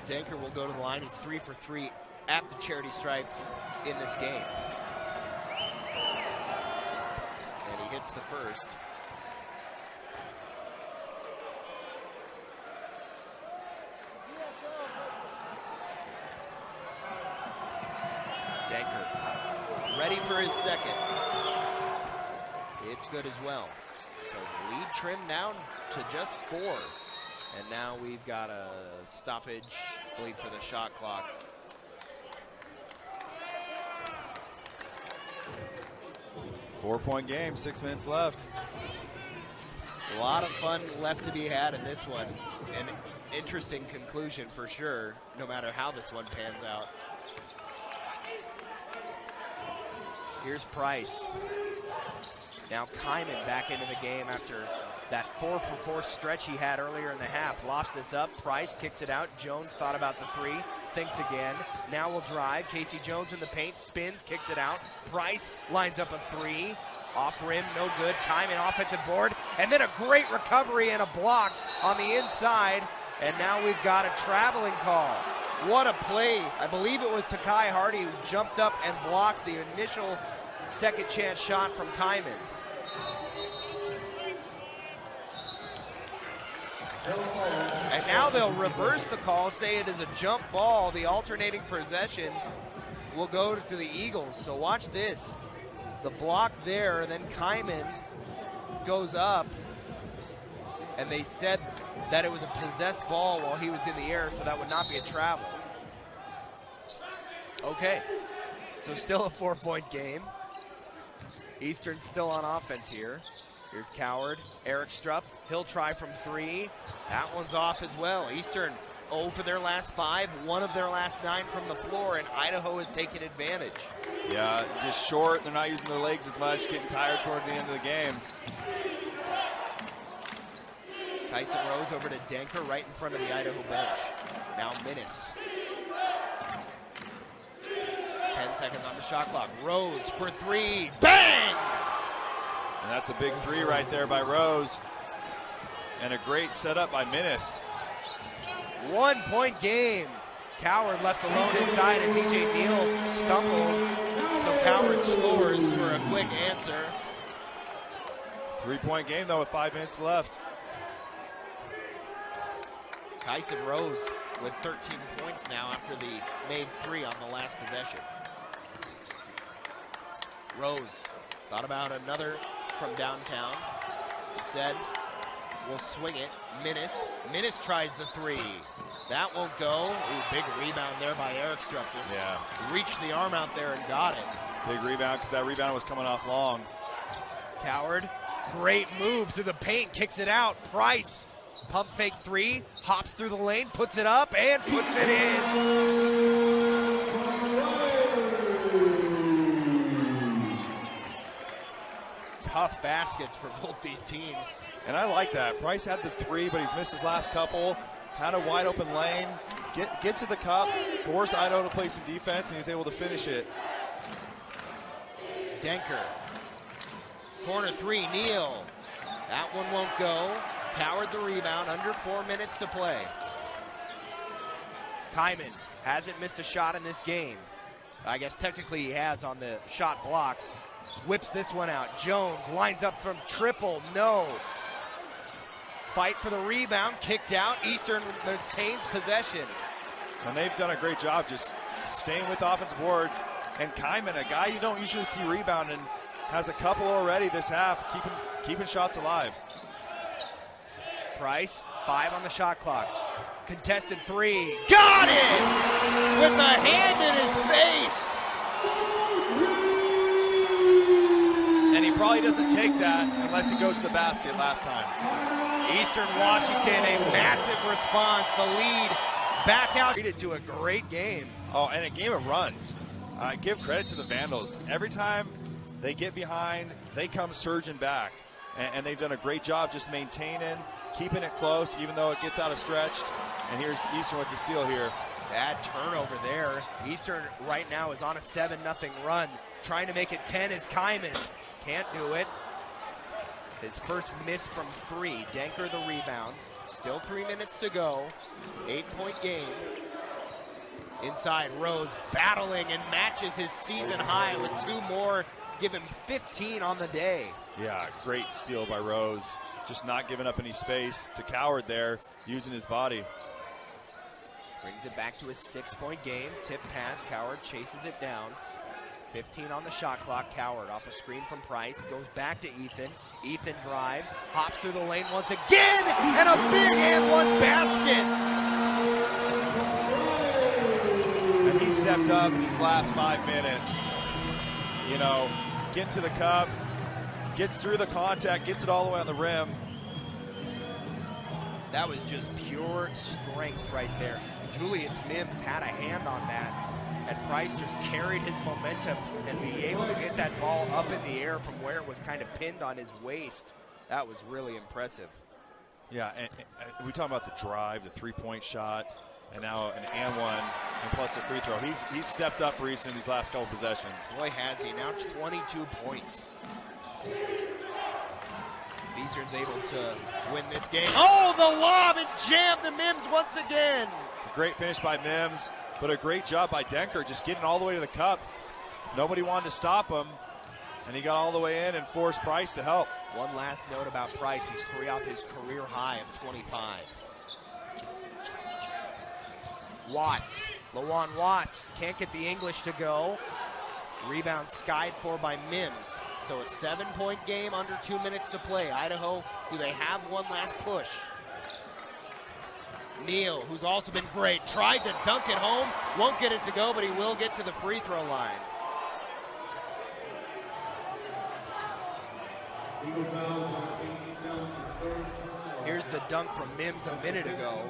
Denker will go to the line. He's 3 for 3 at the charity stripe in this game. And he hits the first. Denker ready for his second. It's good as well. So the lead trimmed down to just 4. And now we've got a stoppage, I believe, for the shot clock. Four-point game, 6 minutes left. A lot of fun left to be had in this one. An interesting conclusion for sure, no matter how this one pans out. Here's Price. Now Kyman back into the game after that 4 for 4 stretch he had earlier in the half. Lofts this up, Price kicks it out. Jones thought about the 3, thinks again. Now will drive, Casey Jones in the paint, spins, kicks it out. Price lines up a 3, off rim, no good. Kyman offensive board, and then a great recovery and a block on the inside. And now we've got a traveling call. What a play. I believe it was Takai Hardy who jumped up and blocked the initial second chance shot from Kyman. And now they'll reverse the call, say it is a jump ball. The alternating possession will go to the Eagles. So watch this. The block there, then Kyman goes up. And they said that it was a possessed ball while he was in the air, so that would not be a travel. Okay, so still a 4-point game. Eastern's still on offense here. Here's Coward, Eric Strupp, he'll try from 3. That one's off as well. Eastern 0 for their last 5, 1 of their last 9 from the floor, and Idaho has taken advantage. Yeah, just short, they're not using their legs as much, getting tired toward the end of the game. Kyson Rose over to Denker right in front of the Idaho bench. Now Minnis. 10 seconds on the shot clock. Rose for 3, bang! And that's a big 3 right there by Rose. And a great setup by Minnis. 1-point game. Coward left alone inside as E.J. Neal stumbled. So Coward scores for a quick answer. 3-point game though with 5 minutes left. Kyson Rose with 13 points now after the made 3 on the last possession. Rose thought about another from downtown. Instead, will swing it. Minnis tries the 3. That won't go. Ooh, big rebound there by Eric Strupp. Just reached the arm out there and got it. Big rebound because that rebound was coming off long. Coward, great move through the paint, kicks it out. Price, pump fake 3, hops through the lane, puts it up, and puts it in. Tough baskets for both these teams. And I like that. Price had the 3, but he's missed his last couple. Had a wide open lane. Get to the cup, force Idaho to play some defense, and he was able to finish it. Denker. Corner 3, Neal. That one won't go. Coward the rebound, under 4 minutes to play. Kyman hasn't missed a shot in this game. I guess technically he has on the shot block. Whips this one out. Jones lines up from triple, no. Fight for the rebound, kicked out. Eastern maintains possession. And they've done a great job just staying with offensive boards. And Kyman, a guy you don't usually see rebounding, has a couple already this half, keeping shots alive. Price, 5 on the shot clock. Contested three. Got it! With the hand in his face. And he probably doesn't take that unless he goes to the basket last time. Eastern Washington, a massive response. The lead back out. To a great game. Oh, and a game of runs. Give credit to the Vandals. Every time they get behind, they come surging back. And they've done a great job just maintaining, keeping it close, even though it gets out of stretch. And here's Eastern with the steal here. Bad turnover there. Eastern right now is on a 7-0 run. Trying to make it 10 is Kyman. Can't do it. His first miss from 3. Denker the rebound. Still 3 minutes to go. 8-point game. Inside, Rose battling and matches his season high with 2 more. Give him 15 on the day. Yeah, great steal by Rose. Just not giving up any space to Coward there, using his body. Brings it back to a 6-point game. Tip pass, Coward chases it down. 15 on the shot clock. Coward off a screen from Price. Goes back to Ethan. Ethan drives, hops through the lane once again, and a big and one basket. And he stepped up in these last 5 minutes. You know, getting to the cup, gets through the contact, gets it all the way on the rim. That was just pure strength right there. Julius Mims had a hand on that. And Price just carried his momentum and be able to get that ball up in the air from where it was kind of pinned on his waist. That was really impressive. Yeah, and we talk about the drive, the 3-point shot, and now an and one, and plus a free throw. He's stepped up for Easton in these last couple possessions. Boy, has he. Now 22 points. If Eastern's able to win this game. Oh, the lob and jam to Mims once again. A great finish by Mims. But a great job by Denker, just getting all the way to the cup. Nobody wanted to stop him, and he got all the way in and forced Price to help. One last note about Price. He's 3 off his career high of 25. Watts, Lawan Watts can't get the English to go. Rebound skied for by Mims. So a 7-point game under 2 minutes to play. Idaho, do they have one last push? Neal, who's also been great, tried to dunk it home, won't get it to go, but he will get to the free throw line. Here's the dunk from Mims a minute ago,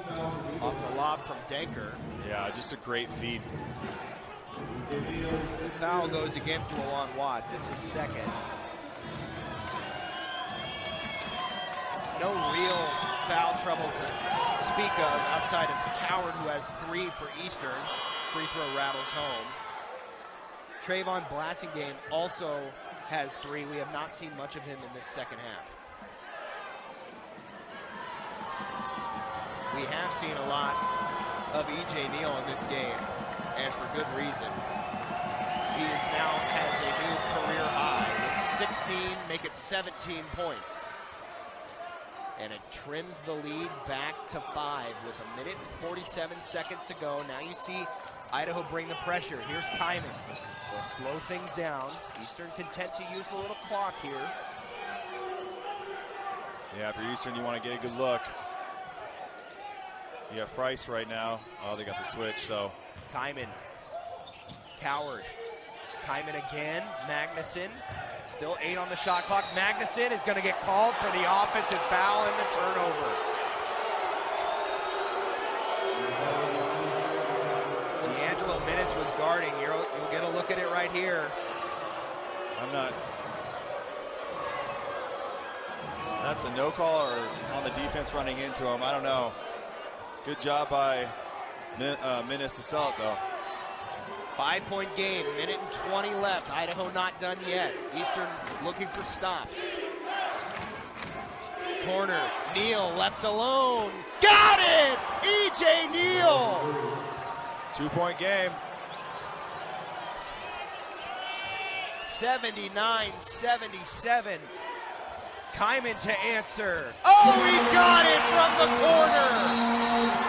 off the lob from Denker. Yeah, just a great feed. The foul goes against Lawan Watts. It's his second. No real foul trouble to speak of outside of Coward, who has 3 for Eastern. Free throw rattles home. Trayvon Blassingame also has 3. We have not seen much of him in this second half. We have seen a lot of E.J. Neal in this game, and for good reason. He is now has a new career high with 16, make it 17 points. And it trims the lead back to 5 with 1 minute and 47 seconds to go. Now you see Idaho bring the pressure. Here's Kyman. They'll slow things down. Eastern content to use a little clock here. Yeah, for Eastern, you want to get a good look. You have Price right now. Oh, they got the switch, so. Kyman. Coward. Kyman again. Magnuson. Still 8 on the shot clock. Magnuson is going to get called for the offensive foul and the turnover. D'Angelo Minnis was guarding. You'll get a look at it right here. I'm not. That's a no call or on the defense running into him. I don't know. Good job by Minnis to sell it, though. 5-point game, 1 minute and 20 left. Idaho not done yet. Eastern looking for stops. Corner, Neal left alone. Got it! E.J. Neal! 2-point game. 79-77. Kyman to answer. Oh, he got it from the corner!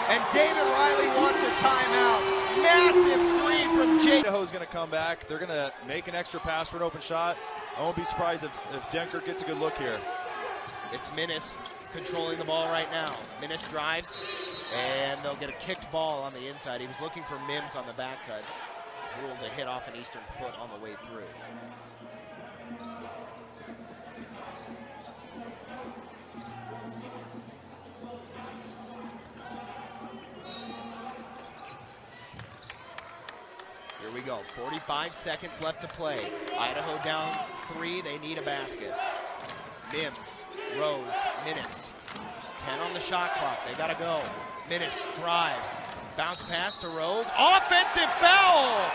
And David Riley wants a timeout. Massive 3 from Jake. Idaho's going to come back. They're going to make an extra pass for an open shot. I won't be surprised if Denker gets a good look here. It's Minnis controlling the ball right now. Minnis drives, and they'll get a kicked ball on the inside. He was looking for Mims on the back cut. Ruled to hit off an Eastern foot on the way through. Here we go, 45 seconds left to play. Idaho down 3, they need a basket. Mims, Rose, Minnis. 10 on the shot clock, they gotta go. Minnis drives, bounce pass to Rose, offensive foul!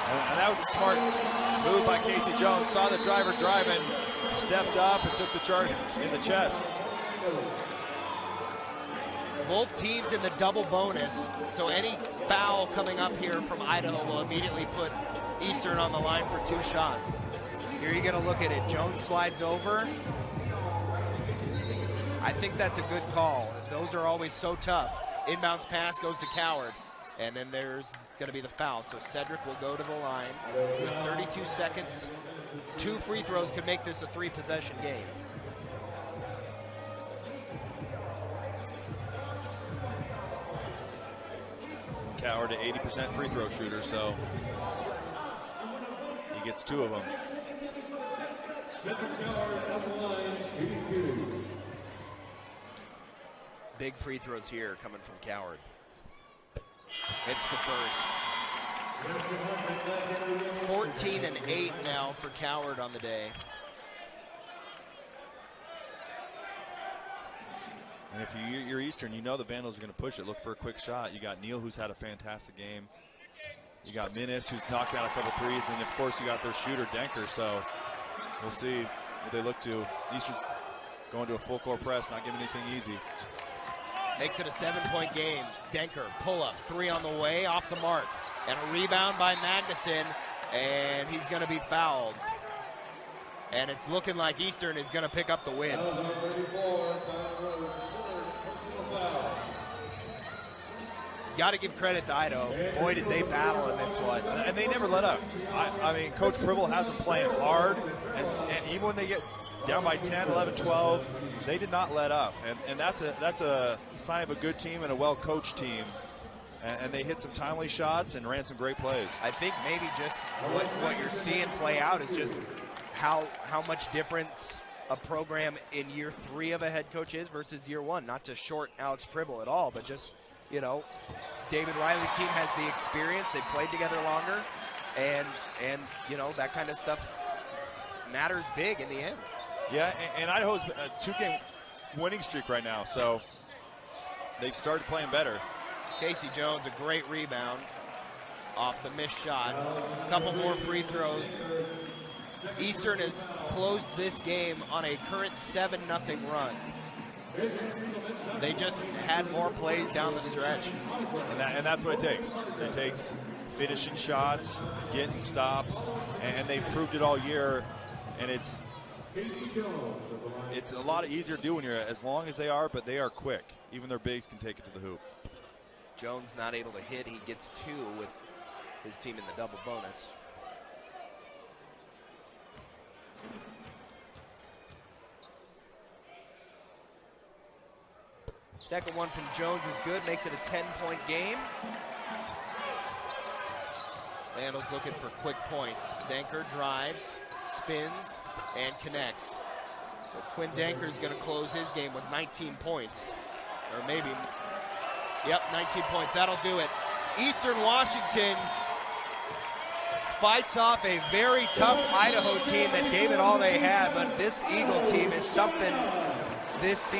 And that was a smart move by Casey Jones. Saw the driver driving, stepped up and took the charge in the chest. Both teams in the double bonus, so any foul coming up here from Idaho will immediately put Eastern on the line for 2 shots. Here you get a look at it. Jones slides over. I think that's a good call. Those are always so tough. Inbounds pass goes to Coward, and then there's going to be the foul. So Cedric will go to the line with 32 seconds. 2 free throws could make this a 3-possession game. Coward at 80% free throw shooter, so he gets 2 of them. Big free throws here coming from Coward. It's the first. 14-8 now for Coward on the day. And if you're Eastern, you know the Vandals are going to push it. Look for a quick shot. You got Neal, who's had a fantastic game. You got Minnis, who's knocked out a couple threes. And of course, you got their shooter, Denker. So we'll see what they look to. Eastern going to a full court press, not giving anything easy. Makes it a 7-point game. Denker, pull up, 3 on the way, off the mark. And a rebound by Magnuson, and he's going to be fouled. And it's looking like Eastern is going to pick up the win. Got to give credit to Idaho. Boy, did they battle in this one. And they never let up. I mean, Coach Pribble has them playing hard, and even when they get down by 10, 11, 12, they did not let up. And that's a sign of a good team and a well-coached team. And they hit some timely shots and ran some great plays. I think maybe just what you're seeing play out is just how much difference a program in year 3 of a head coach is versus year 1. Not to short Alex Pribble at all, but just, you know, David Riley's team has the experience. They played together longer, and you know, that kind of stuff matters big in the end. Yeah, and Idaho's a 2-game winning streak right now, so they've started playing better. Casey Jones, a great rebound off the missed shot. A couple more free throws. Eastern has closed this game on a current 7-0 run. They just had more plays down the stretch. And that's what it takes. It takes finishing shots, getting stops, and they've proved it all year. And it's a lot easier to do when you're as long as they are, but they are quick. Even their bigs can take it to the hoop. Jones not able to hit. He gets 2 with his team in the double bonus. Second one from Jones is good, makes it a 10-point game. Vandals looking for quick points. Denker drives, spins, and connects. So Quinn Denker is going to close his game with 19 points. Or maybe, yep, 19 points. That'll do it. Eastern Washington fights off a very tough Idaho team that gave it all they had, but this Eagle team is something this season.